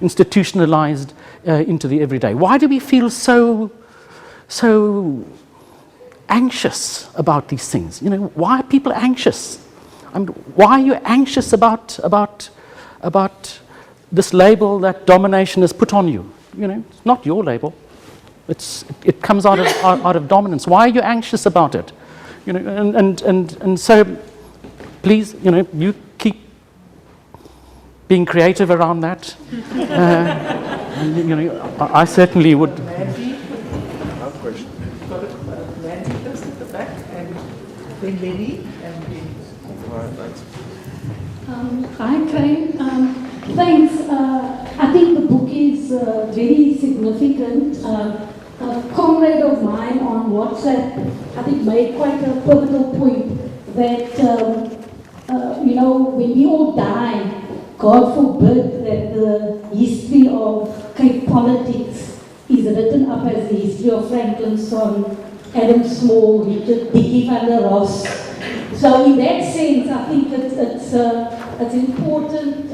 institutionalized into the everyday? Why do we feel so anxious about these things? Why are people anxious? I mean, why are you anxious about this label that domination has put on you? It's not your label. It comes out of dominance. Why are you anxious about it? And so please, you keep being creative around that. I certainly would. Mandy, no question. Got it. Mandy first at the back, and then Lenny, and then. Hi, Crain. Thanks. I think the book is very significant. A comrade of mine on WhatsApp, I think, made quite a pivotal point that, when we all die, God forbid that the history of Cape politics is written up as the history of Franklin Son, Adam Small, Richard Dickey van der Ross. So in that sense, I think it's an important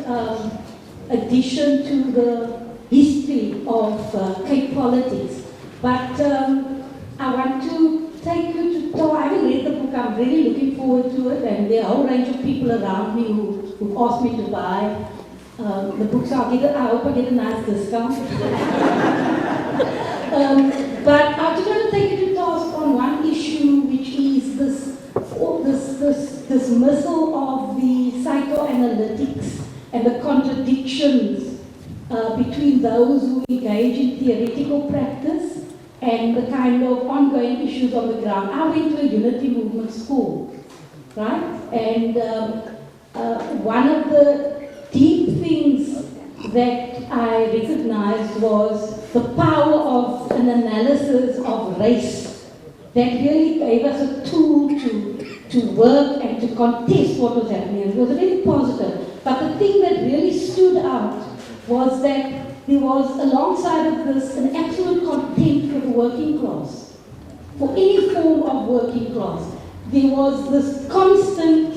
addition to the history of Cape politics. But I want to take you to talk. I haven't read the book. I'm really looking forward to it, and there are a whole range of people around me who've asked me to buy the book. So I hope I get a nice discount. But I just want to take you to task on one issue, which is this dismissal of the psychoanalytics and the contradictions between those who engage in theoretical practice and the kind of ongoing issues on the ground. I went to a unity movement school, right? And one of the deep things that I recognized was the power of an analysis of race that really gave us a tool to work and to contest what was happening. It was really positive. But the thing that really stood out was that there was, alongside of this, an absolute contempt for the working class, for any form of working class. there was this constant,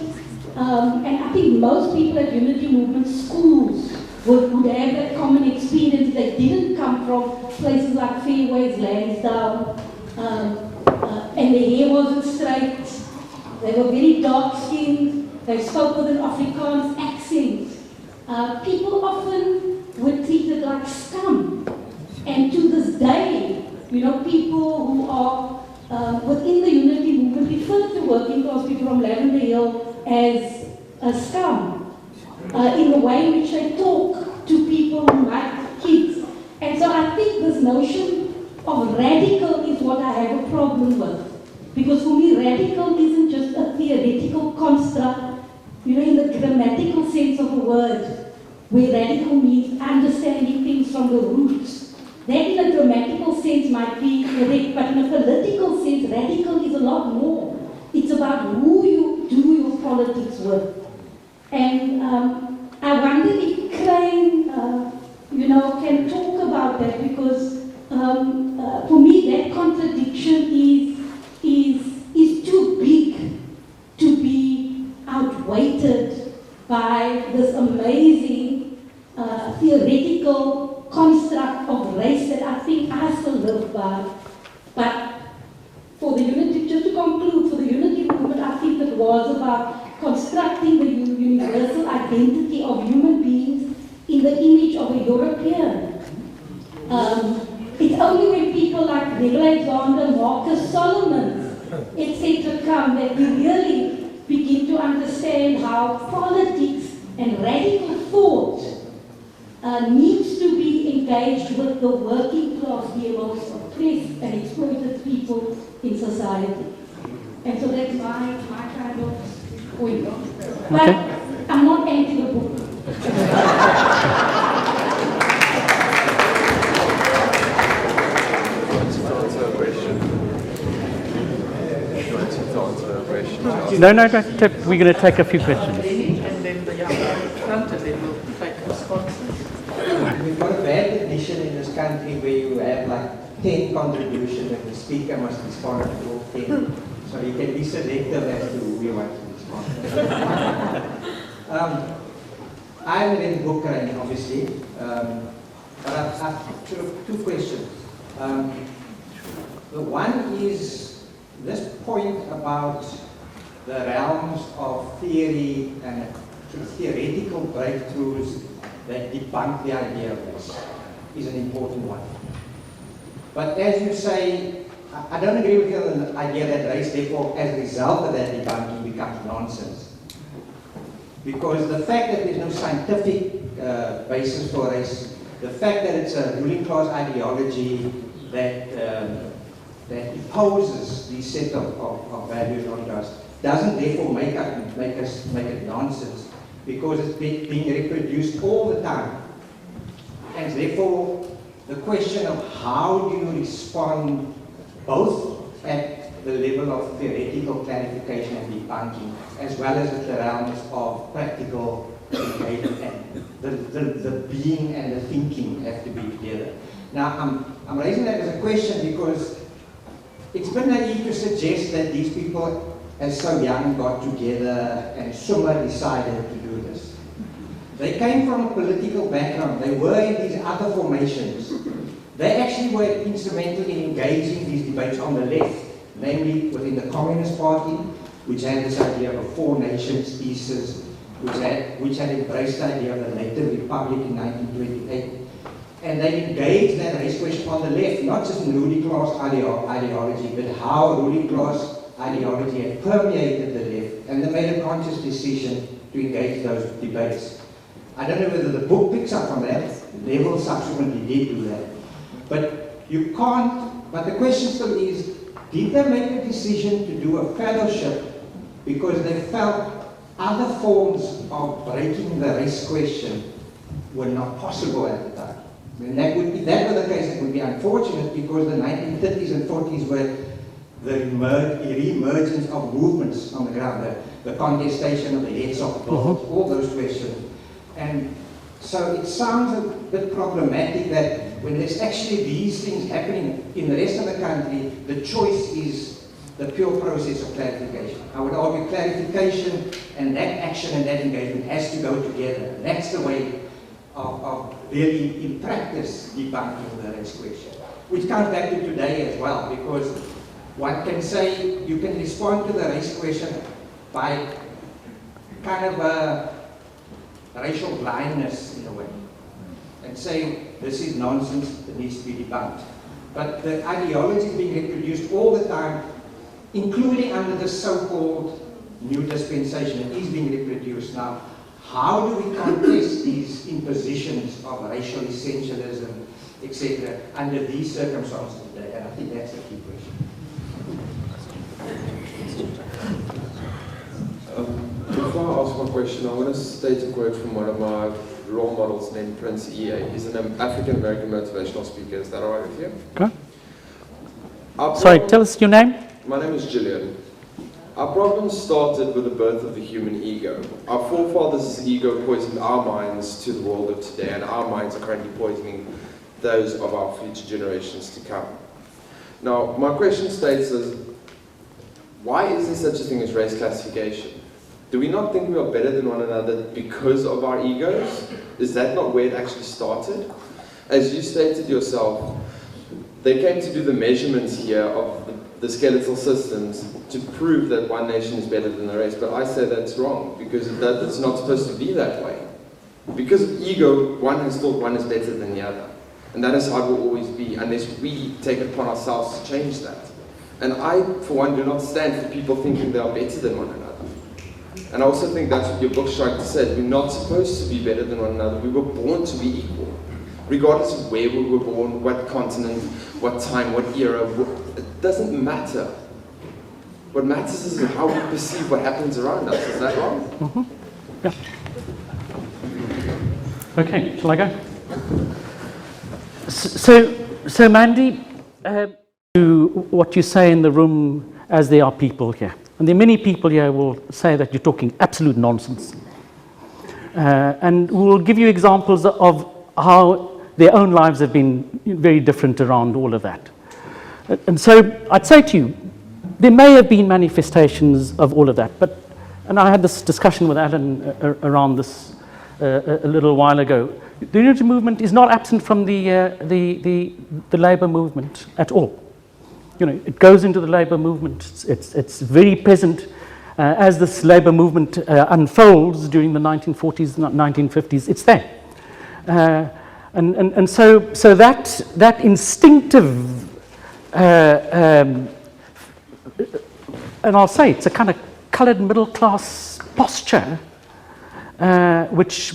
and I think most people at Unity Movement schools would have that common experience. They didn't come from places like Fairways, Lansdowne, and their hair wasn't straight. They were very dark-skinned. They spoke with an Afrikaans accent. People often were treated like scum. And to this day, you know, people who are within the Unity Movement refer to working class people from Lavender Hill as a scum in the way in which they talk to people who like kids. And so I think this notion of radical is what I have a problem with. Because for me, radical isn't just a theoretical construct, you know, in the grammatical sense of the word, where radical means understanding things from the roots. That in a grammatical sense might be correct, but in a political sense, radical is a lot more. It's about who you do your politics with. And I wonder if Crain, you know, can talk about that, because for me that contradiction is too big to be outweighed by this amazing theoretical construct of race that I think I still live by. But for the unity, just to conclude, for the Unity Movement, I think it was about constructing the universal identity of human beings in the image of a European. It's only when people like Neville Alexander, Marcus Solomon, etc. come that we really begin to understand how politics and radical thought needs to be engaged with the working class, the most oppressed and exploited people in society. And so that's my kind of point. But I'm not anti the book. No, we're going to take a few questions. And then the young man in front, and then we'll take responses. We've got a bad tradition in this country where you have like 10 contributions and the speaker must respond to all 10. So you can be selective as to who you want to respond to. I haven't read the book, Crain, obviously, but I've two questions. The one is this point about the realms of theory and theoretical breakthroughs that debunk the idea of race is an important one. But as you say, I don't agree with you on the idea that race, therefore, as a result of that debunking, becomes nonsense. Because the fact that there's no scientific basis for race, the fact that it's a ruling class ideology that imposes these set of values on us, doesn't therefore make it nonsense, because it's being reproduced all the time. And therefore, the question of how do you respond both at the level of theoretical clarification and debunking, as well as at the realms of practical engagement, and the being and the thinking have to be together. Now, I'm raising that as a question because it's been naive to suggest that these people, as so young, got together and Summa decided to do this. They came from a political background. They were in these other formations. They actually were instrumental in engaging these debates on the left, namely within the Communist Party, which had this idea of a four nations thesis, which had embraced the idea of the native republic in 1928. And they engaged that race question on the left, not just in ruling class ideology, but how ruling class ideology had permeated the left, and they made a conscious decision to engage those debates. I don't know whether the book picks up on that. Neville subsequently did do that. But you can't, but the question still is, did they make a decision to do a fellowship because they felt other forms of breaking the race question were not possible at the time? And if that were the case, it would be unfortunate, because the 1930s and 40s were the re-emergence of movements on the ground, the contestation of the heads of gold, all those questions. And so it sounds a bit problematic that when there's actually these things happening in the rest of the country, the choice is the pure process of clarification. I would argue clarification and that action and that engagement has to go together. That's the way of really, in practice, debunking the race question. Which comes back to today as well, because one can say you can respond to the race question by kind of a racial blindness in a way, and say this is nonsense, it needs to be debunked. But the ideology is being reproduced all the time, including under the so-called new dispensation. It is being reproduced now. How do we contest these impositions of racial essentialism, etc., under these circumstances today? And I think that's the key question. Before I ask my question, I want to state a quote from one of my role models named Prince E.A. He's an African-American motivational speaker. Is that all right with you? Okay. Sorry, tell us your name. My name is Gillian. Our problem started with the birth of the human ego. Our forefathers' ego poisoned our minds to the world of today, and our minds are currently poisoning those of our future generations to come. Now, my question states is, why is there such a thing as race classification? Do we not think we are better than one another because of our egos? Is that not where it actually started? As you stated yourself, they came to do the measurements here of the skeletal systems to prove that one nation is better than the rest, but I say that's wrong, because it's not supposed to be that way. Because of ego, one has thought one is better than the other. And that is how it will always be, unless we take it upon ourselves to change that. And I, for one, do not stand for people thinking they are better than one another. And I also think that's what your book's trying to say. We're not supposed to be better than one another. We were born to be equal. Regardless of where we were born, what continent, what time, what era, it doesn't matter. What matters is how we perceive what happens around us. Is that wrong? Mm-hmm. Yeah. Okay, shall I go? So Mandy, to what you say in the room, as there are people here, and there are many people here who will say that you're talking absolute nonsense. And we'll give you examples of how their own lives have been very different around all of that. And so I'd say to you, there may have been manifestations of all of that, and I had this discussion with Alan around this a little while ago. The unity movement is not absent from the labour movement at all. You know, it goes into the labour movement. It's very present as this labour movement unfolds during the 1940s, 1950s. It's there. And so that instinctive, and I'll say it's a kind of coloured middle class posture, which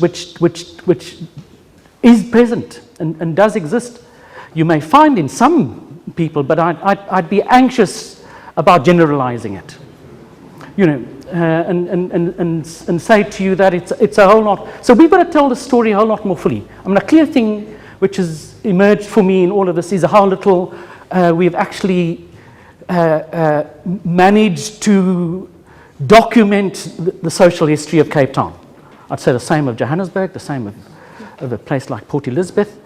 is present and does exist. You may find in some people, but I'd be anxious about generalising it. You know, and say to you that it's a whole lot. So we've got to tell the story a whole lot more fully. I mean, a clear thing which has emerged for me in all of this is how little we've actually managed to document the social history of Cape Town. I'd say the same of Johannesburg, the same of a place like Port Elizabeth,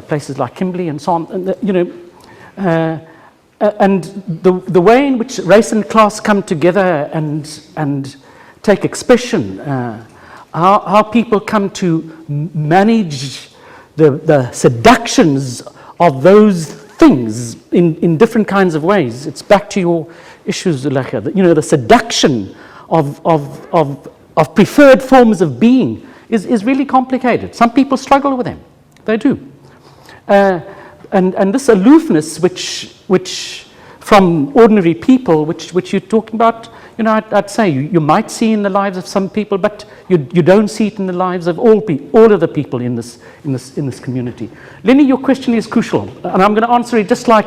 places like Kimberley, and so on. And you know. And the way in which race and class come together and take expression, how people come to manage the seductions of those things in different kinds of ways. It's back to your issues, Zulekha. You know, the seduction of preferred forms of being is really complicated. Some people struggle with them. They do. And this aloofness, which from ordinary people, which you're talking about, you know, I'd say you might see in the lives of some people, but you don't see it in the lives of all of the people in this community. Lenny, your question is crucial, and I'm going to answer it just like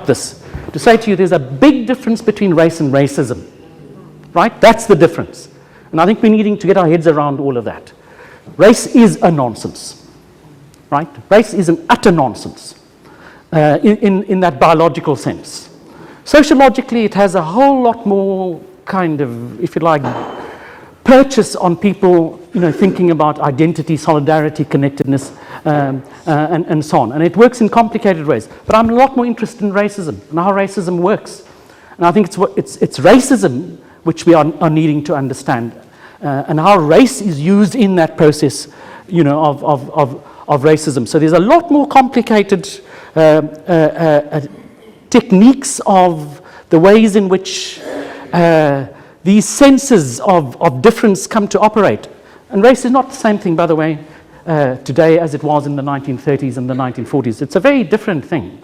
this, to say to you, there's a big difference between race and racism, right? That's the difference, and I think we're needing to get our heads around all of that. Race is a nonsense, right? Race is an utter nonsense. In that biological sense. Sociologically, it has a whole lot more kind of, if you like, purchase on people, you know, thinking about identity, solidarity, connectedness, and so on. And it works in complicated ways. But I'm a lot more interested in racism and how racism works. And I think it's racism which we are needing to understand, and how race is used in that process, of racism. So there's a lot more complicated techniques of the ways in which these senses of difference come to operate. And race is not the same thing, by the way, today as it was in the 1930s and the 1940s. It's a very different thing.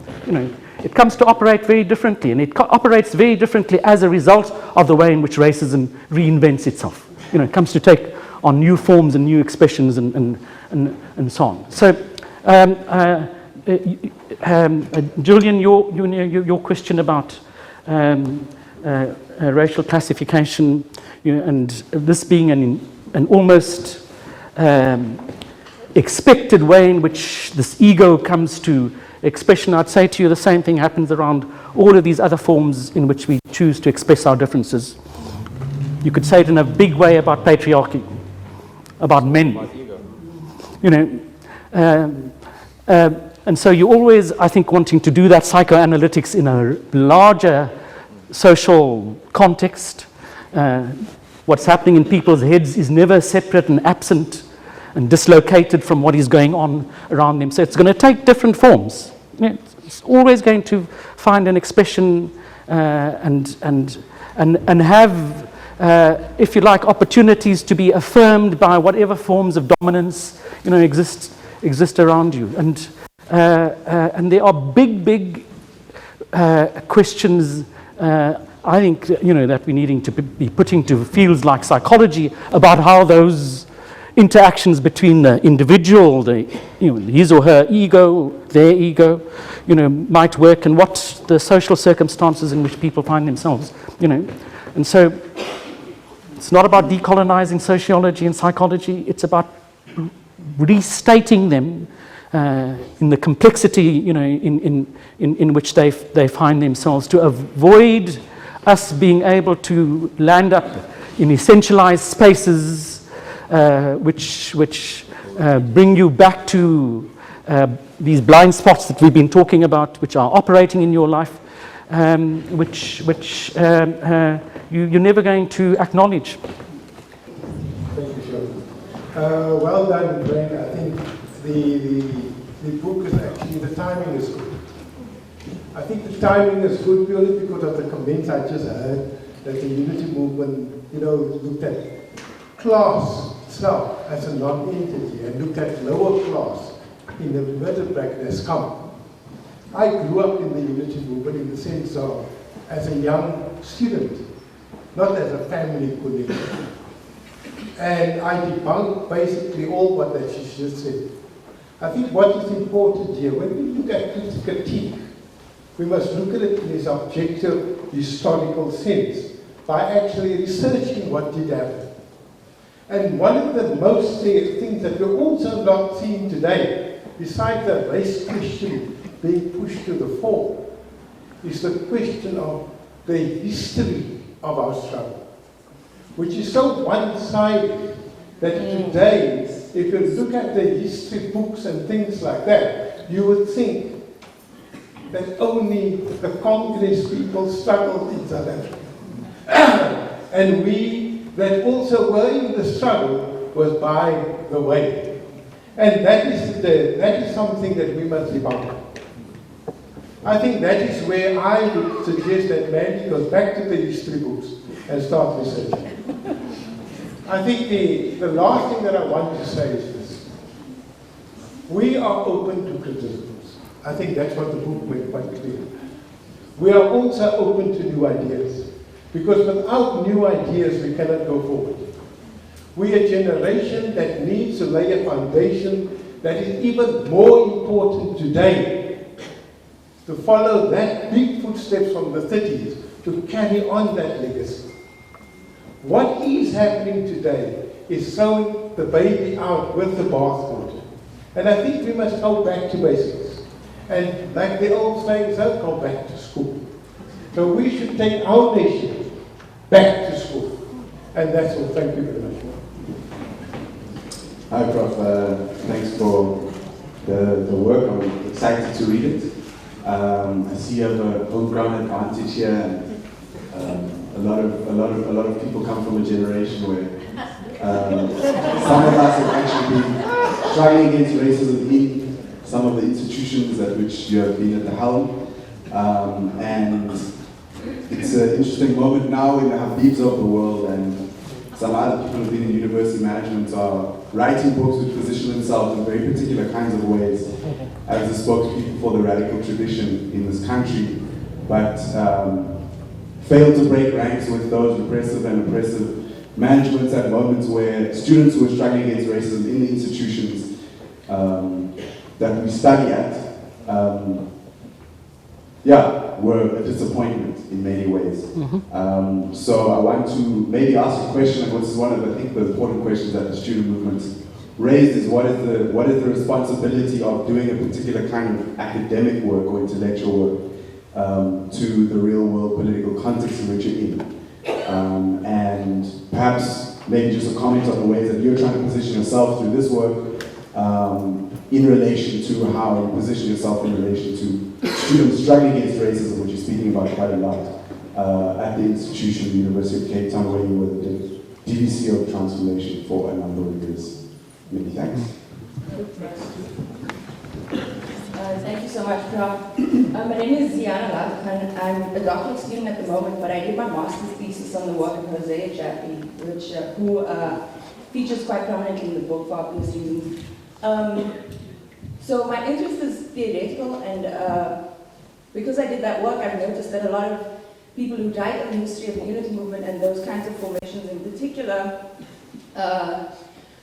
It comes to operate very differently, and it operates very differently as a result of the way in which racism reinvents itself. It comes to take on new forms and new expressions and so on. So, Julian, your question about racial classification, and this being an almost expected way in which this ego comes to expression, I'd say to you the same thing happens around all of these other forms in which we choose to express our differences. You could say it in a big way about patriarchy, about men. And so you're always, I think, wanting to do that psychoanalytics in a larger social context. What's happening in people's heads is never separate and absent and dislocated from what is going on around them. So it's going to take different forms. It's always going to find an expression and have, if you like, opportunities to be affirmed by whatever forms of dominance exist around you. And there are big questions, I think, that we're needing to be putting to fields like psychology about how those interactions between the individual, his or her ego, their ego, might work, and what the social circumstances in which people find themselves, And so it's not about decolonizing sociology and psychology, it's about restating them in the complexity, in which they find themselves, to avoid us being able to land up in essentialized spaces which bring you back to these blind spots that we've been talking about, which are operating in your life, which you're never going to acknowledge. Thank you, Sean. Well done, Crain. I think the book is actually, the timing is good. I think the timing is good purely because of the comments I just heard that the unity movement, looked at class itself as a non-entity and looked at lower class in the inverted bracket as come. I grew up in the unity movement in the sense of as a young student, not as a family colleague. And I debunked basically all what that she just said. I think what is important here, when we look at critique, we must look at it in this objective historical sense by actually researching what did happen. And one of the most things that we're also not seeing today, besides the race question being pushed to the fore, is the question of the history of our struggle, which is so one-sided that today, if you look at the history books and things like that, you would think that only the Congress people struggled in South Africa. And we that also were in the struggle was by the way. And that is something that we must debunk. I think that is where I would suggest that Mandy goes back to the history books and start researching. I think the last thing that I want to say is this. We are open to criticisms. I think that's what the book made quite clear. We are also open to new ideas, because without new ideas we cannot go forward. We are a generation that needs to lay a foundation that is even more important today, to follow that big footsteps from the 30s, to carry on that legacy. What is happening today is throwing the baby out with the bathwater. And I think we must go back to basics. And like the old saying, so go back to school. So we should take our nation back to school. And that's all. Thank you very much. Hi, Prof. Thanks for the work. I'm excited to read it. I see you have a home ground advantage here. lot of people come from a generation where some of us have actually been struggling against racism in some of the institutions at which you have been at the helm. And it's an interesting moment now in the Habibs of the world, and some other people who've been in university management are writing books which position themselves in very particular kinds of ways as the spokespeople for the radical tradition in this country, but fail to break ranks with those repressive and oppressive managements at moments where students who are struggling against racism in the institutions that we study at, were a disappointment in many ways. So I want to maybe ask a question, and this is one of, I think, the important questions that the student movement raised, is what is the responsibility of doing a particular kind of academic work or intellectual work to the real world political context in which you're in? And perhaps maybe just a comment on the ways that you're trying to position yourself through this work in relation to how you position yourself in relation to students struggling against racism, which you're speaking about quite a lot at the institution, the University of Cape Town, where you were the DVC of transformation for a number of years. Many thanks. Thank you so much, Prof. My name is Ziana Lavakhan. I'm a doctoral student at the moment, but I did my master's thesis on the work of Hosea Jaffe, who features quite prominently in the book for obvious reasons. So my interest is theoretical, and because I did that work, I've noticed that a lot of people who write on the history of the unity movement and those kinds of formations in particular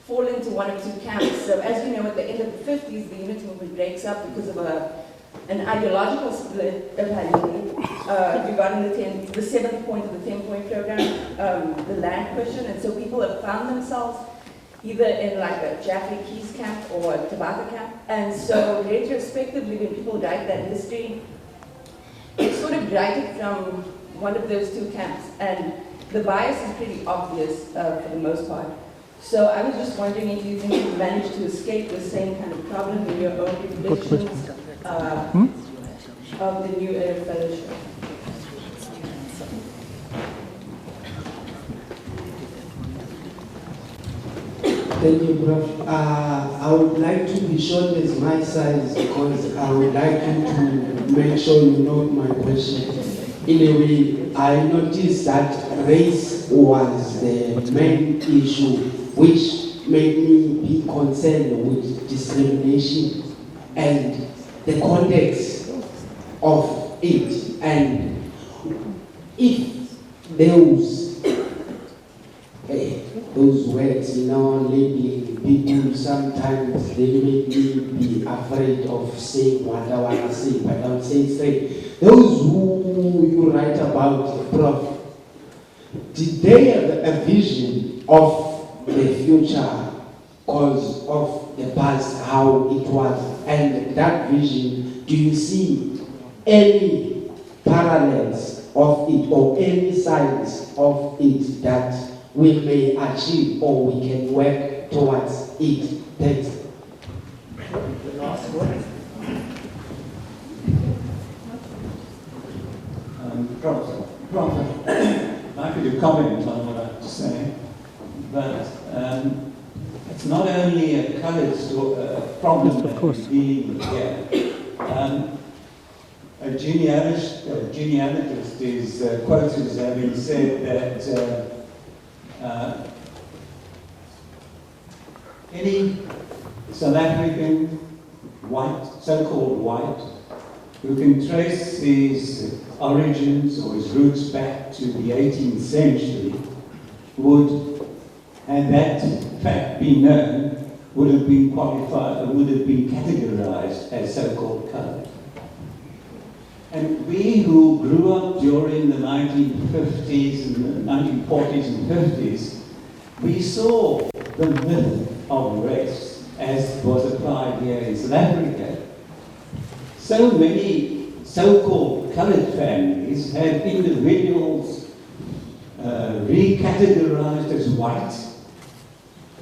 fall into one of two camps. So as you know, at the end of the 50s, the unity movement breaks up because of an ideological split, apparently, regarding the seventh point of the 10-point program, the land question. And so people have found themselves either in like a Jaffe Keys camp or a Tabata camp. And so retrospectively, when people write that history, it's sort of writing from one of those two camps. And the bias is pretty obvious for the most part. So I was just wondering if you think you've managed to escape the same kind of problem in your own predictions of the New Era Fellowship. Thank you, Prof. I would like to be shown as my size because I would like you to make sure you note my question. In a way, I noticed that race was the main issue which made me be concerned with discrimination and the context of it. And if those words, labeling people, sometimes they make me be afraid of saying what I want to say, but I'll say straight. Those who you write about, Prof, did they have a vision of the future because of the past, how it was? And that vision, do you see any parallels of it or any signs of it that we may achieve or we can work towards it? Thanks. The last one. Prof, I could comment on what I have to say, but it's not only a coloured problem that we're dealing with here. A genealogist is quoted as having said that any South African white, so-called white, who can trace his origins or his roots back to the 18th century would, had that fact been known, would have been qualified, would have been categorized as so-called coloured. And we who grew up during the 1950s and the 1940s and 50s, we saw the myth of race as was applied here in South Africa. So many so-called coloured families had individuals recategorized as white,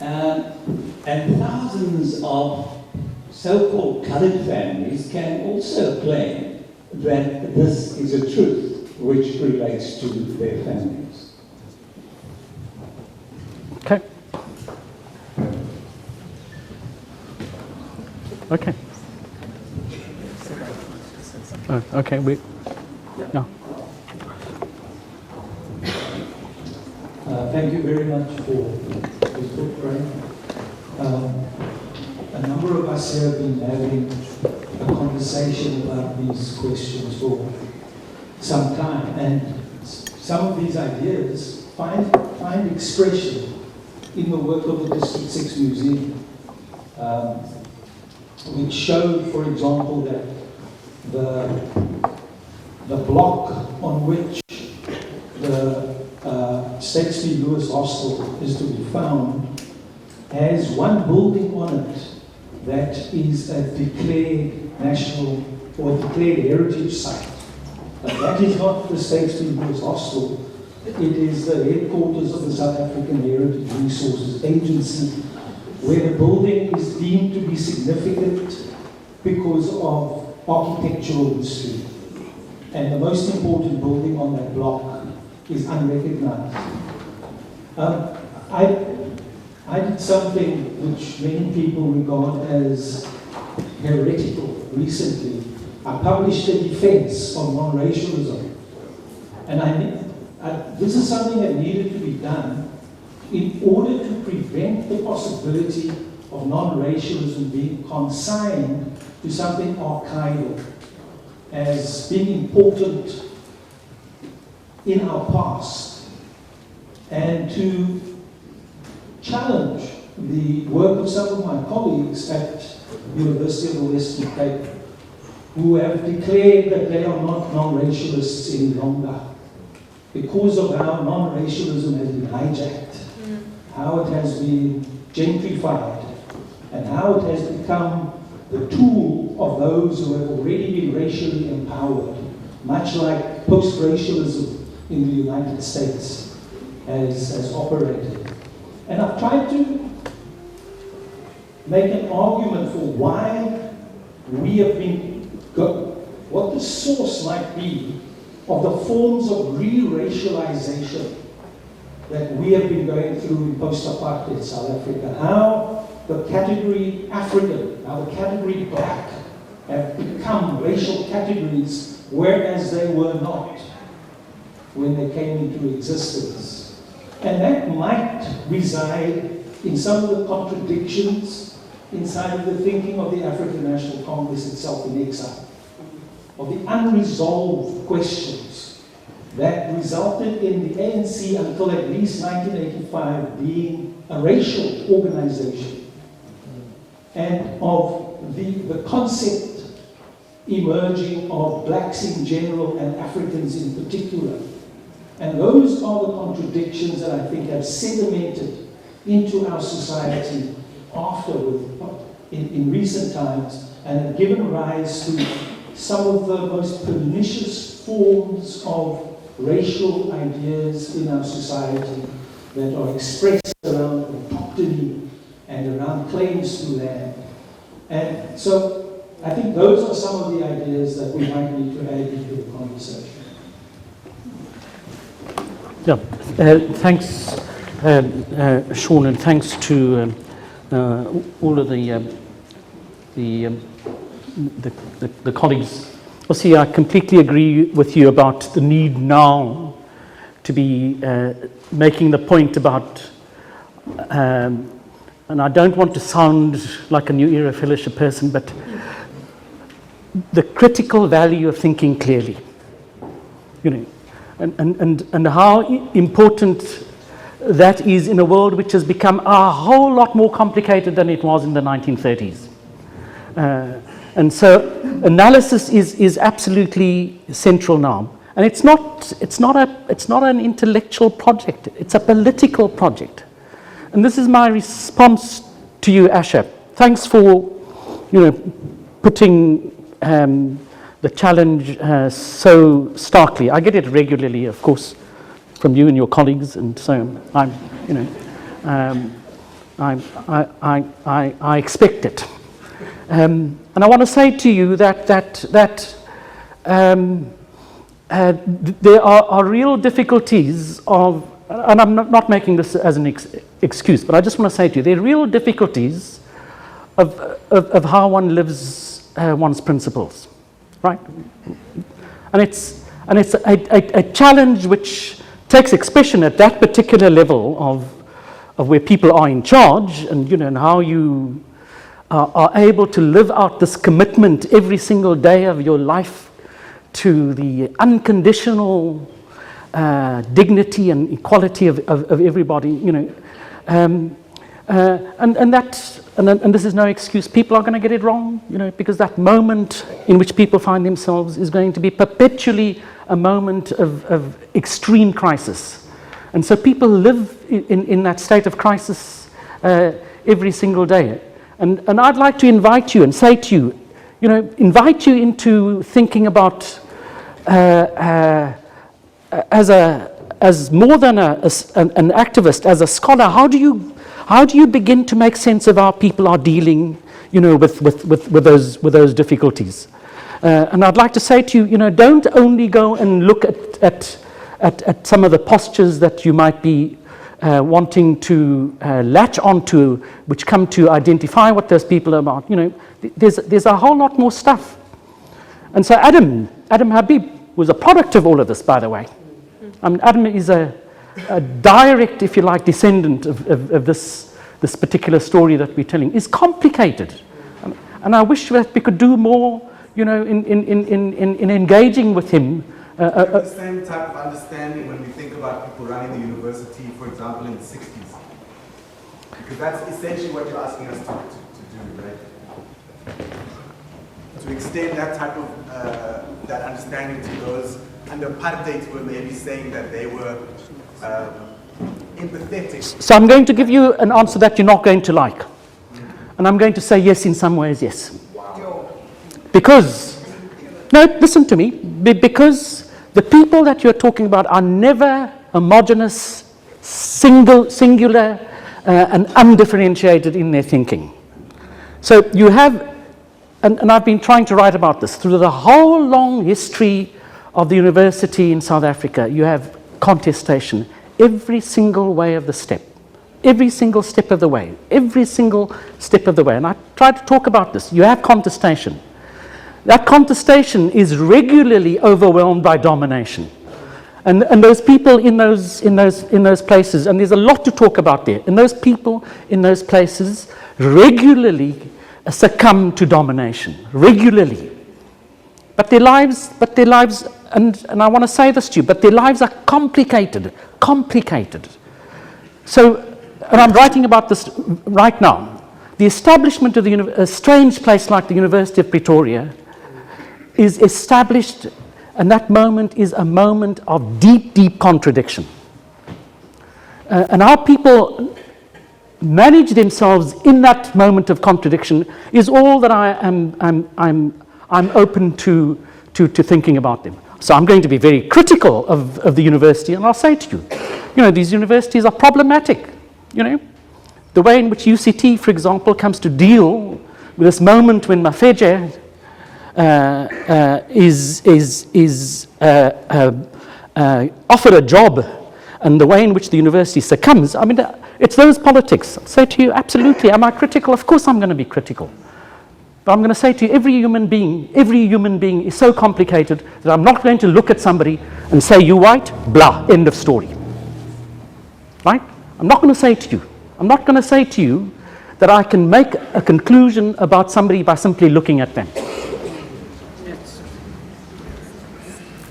and thousands of so-called coloured families can also claim that this is a truth which relates to their families. Okay. Oh, okay, yeah. Thank you very much for this book, Crain. A number of us here have been having a conversation about these questions for some time, and some of these ideas find expression in the work of the District 6 Museum, which showed, for example, that the block on which the Statesby Lewis Hostel is to be found has one building on it that is a declared national or declared heritage site. But that is not the Statesby Lewis Hostel. It is the headquarters of the South African Heritage Resources Agency, where the building is deemed to be significant because of architectural history. And the most important building on that block is unrecognized. I did something which many people regard as heretical recently. I published a defense on non-racialism. And this is something that needed to be done in order to prevent the possibility of non-racialism being consigned to something archival as being important in our past, and to challenge the work of some of my colleagues at University of the Western Cape who have declared that they are not non-racialists any longer because of how non-racialism has been hijacked, how it has been gentrified, and how it has become the tool of those who have already been racially empowered, much like post-racialism in the United States has operated. And I've tried to make an argument for why we have been, what the source might be of the forms of re-racialization that we have been going through in post-apartheid South Africa, how the category African, how the category black have become racial categories, whereas they were not when they came into existence. And that might reside in some of the contradictions inside of the thinking of the African National Congress itself in exile, of the unresolved questions that resulted in the ANC until at least 1985 being a racial organization, and of the concept emerging of blacks in general and Africans in particular. And those are the contradictions that I think have sedimented into our society afterward, in recent times, and have given rise to some of the most pernicious forms of racial ideas in our society that are expressed around autochthony and around claims to land. And so I think those are some of the ideas that we might need to add into the conversation. Yeah, thanks, Sean, and thanks to all of the colleagues. Well, see, I completely agree with you about the need now to be making the point about, and I don't want to sound like a New Era Fellowship person, but the critical value of thinking clearly, you know, and how important that is in a world which has become a whole lot more complicated than it was in the 1930s. And so analysis is absolutely central now. And it's not an intellectual project, it's a political project. And this is my response to you, Asha. Thanks for, you know, putting the challenge so starkly. I get it regularly, of course, from you and your colleagues, and so I'm, you know, I expect it. And I want to say to you that there are real difficulties of, and I'm not making this as an excuse, but I just want to say to you, there are real difficulties of how one lives one's principles, right? And it's a challenge which takes expression at that particular level of where people are in charge, and and how you are able to live out this commitment every single day of your life to the unconditional dignity and equality of everybody, and this is no excuse. People are going to get it wrong, because that moment in which people find themselves is going to be perpetually a moment of extreme crisis. And so people live in that state of crisis every single day. And I'd like to invite you and say to you, invite you into thinking about as more than an activist, as a scholar, how do you begin to make sense of how people are dealing, with those difficulties? And I'd like to say to you, don't only go and look at some of the postures that you might be wanting to latch onto, which come to identify what those people are about. There's a whole lot more stuff. And so Adam Habib was a product of all of this, by the way. Adam is a direct, if you like, descendant of this particular story that we're telling. It's complicated. And I wish that we could do more, in engaging with him. The same type of understanding when we think about people running the university, for example, in the 60s. Because that's essentially what you're asking us to do, right? To extend that type of that understanding to those under apartheid were maybe saying that they were empathetic. So I'm going to give you an answer that you're not going to like. And I'm going to say yes in some ways, yes. Wow. Because, no, listen to me, because the people that you're talking about are never homogeneous, singular, and undifferentiated in their thinking. So you have, and I've been trying to write about this, through the whole long history of the university in South Africa, you have contestation every single way of the step. Every single step of the way. Every single step of the way. And I try to talk about this. You have contestation. That contestation is regularly overwhelmed by domination. And those people in those places, and there's a lot to talk about there, and those people in those places regularly succumb to domination. Regularly. But their lives, and I want to say this to you, but their lives are complicated. So, and I'm writing about this right now. The establishment of a strange place like the University of Pretoria is established, and that moment is a moment of deep, deep contradiction. And how people manage themselves in that moment of contradiction is all that I'm open to thinking about them. So I'm going to be very critical of the university, and I'll say to you, these universities are problematic. The way in which UCT, for example, comes to deal with this moment when Mafeje is offered a job, and the way in which the university succumbs, it's those politics. I'll say to you, absolutely, am I critical? Of course I'm going to be critical. But I'm going to say to you, every human being is so complicated that I'm not going to look at somebody and say, you white, blah, end of story. Right? I'm not going to say to you that I can make a conclusion about somebody by simply looking at them.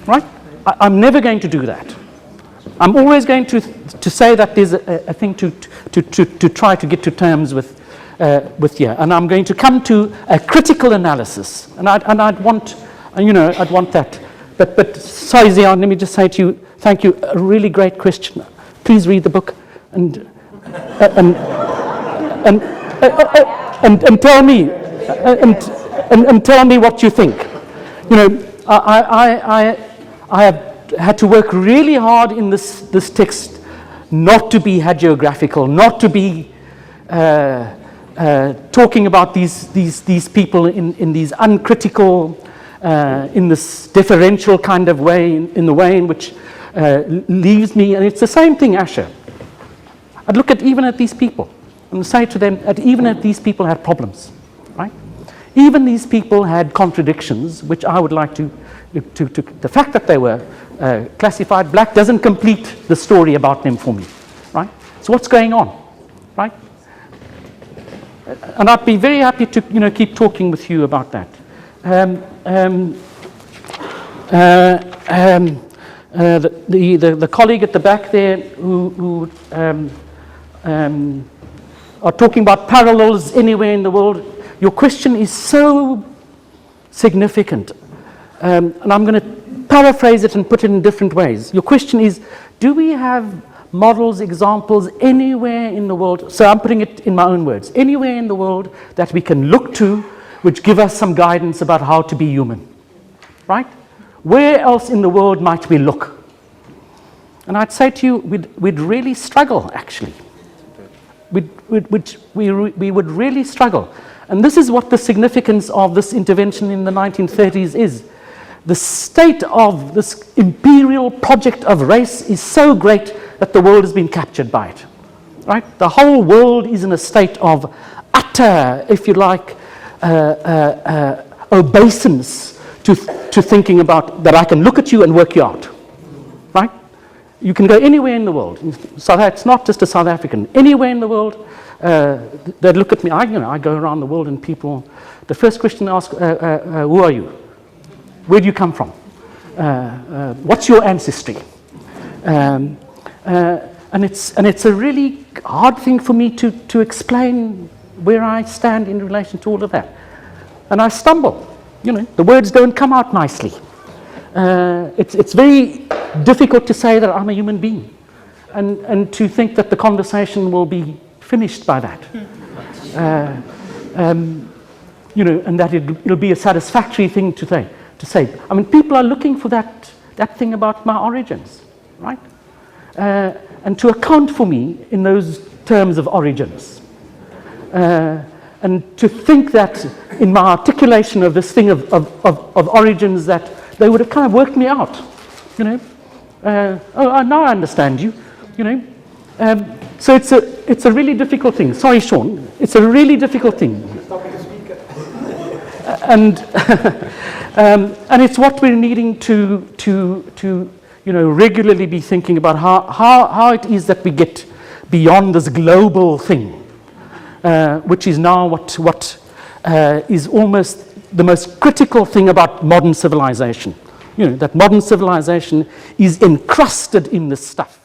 Right? I'm never going to do that. I'm always going to say that there's a thing to try to get to terms with here, and I'm going to come to a critical analysis, and I'd want that. But sorry, Zian, let me just say to you, thank you, a really great question. Please read the book and tell me and tell me what you think. I have had to work really hard in this text not to be hagiographical, not to be talking about these people in these uncritical, in this deferential kind of way, in the way in which leaves me, and it's the same thing, Asher. I'd look even at these people and say to them that even if these people had problems, Even these people had contradictions, which I would like to the fact that they were classified black doesn't complete the story about them for me, right? So what's going on, right? And I'd be very happy to, keep talking with you about that. The colleague at the back there who are talking about parallels anywhere in the world, your question is so significant. And I'm going to paraphrase it and put it in different ways. Your question is, do we have models, examples anywhere in the world, so I'm putting it in my own words, anywhere in the world that we can look to which give us some guidance about how to be human, right? Where else in the world might we look? And I'd say to you, we'd really struggle, actually. We would really struggle. And this is what the significance of this intervention in the 1930s is. The state of this imperial project of race is so great that the world has been captured by it, right? The whole world is in a state of utter, if you like, obeisance to thinking about that I can look at you and work you out, right? You can go anywhere in the world. It's not just a South African. Anywhere in the world, they'd look at me. I go around the world and people, the first question they ask, who are you? Where do you come from? What's your ancestry? And it's a really hard thing for me to explain where I stand in relation to all of that. And I stumble. The words don't come out nicely. It's very difficult to say that I'm a human being and to think that the conversation will be finished by that. And that it'll be a satisfactory thing to say. I mean, people are looking for that thing about my origins, right? And to account for me in those terms of origins. And to think that in my articulation of this thing of origins that they would have kind of worked me out, now I understand you, So it's a really difficult thing. Sorry, Sean. It's a really difficult thing. And it's what we're needing to regularly be thinking about how it is that we get beyond this global thing, which is now what is almost the most critical thing about modern civilization. That modern civilization is encrusted in this stuff.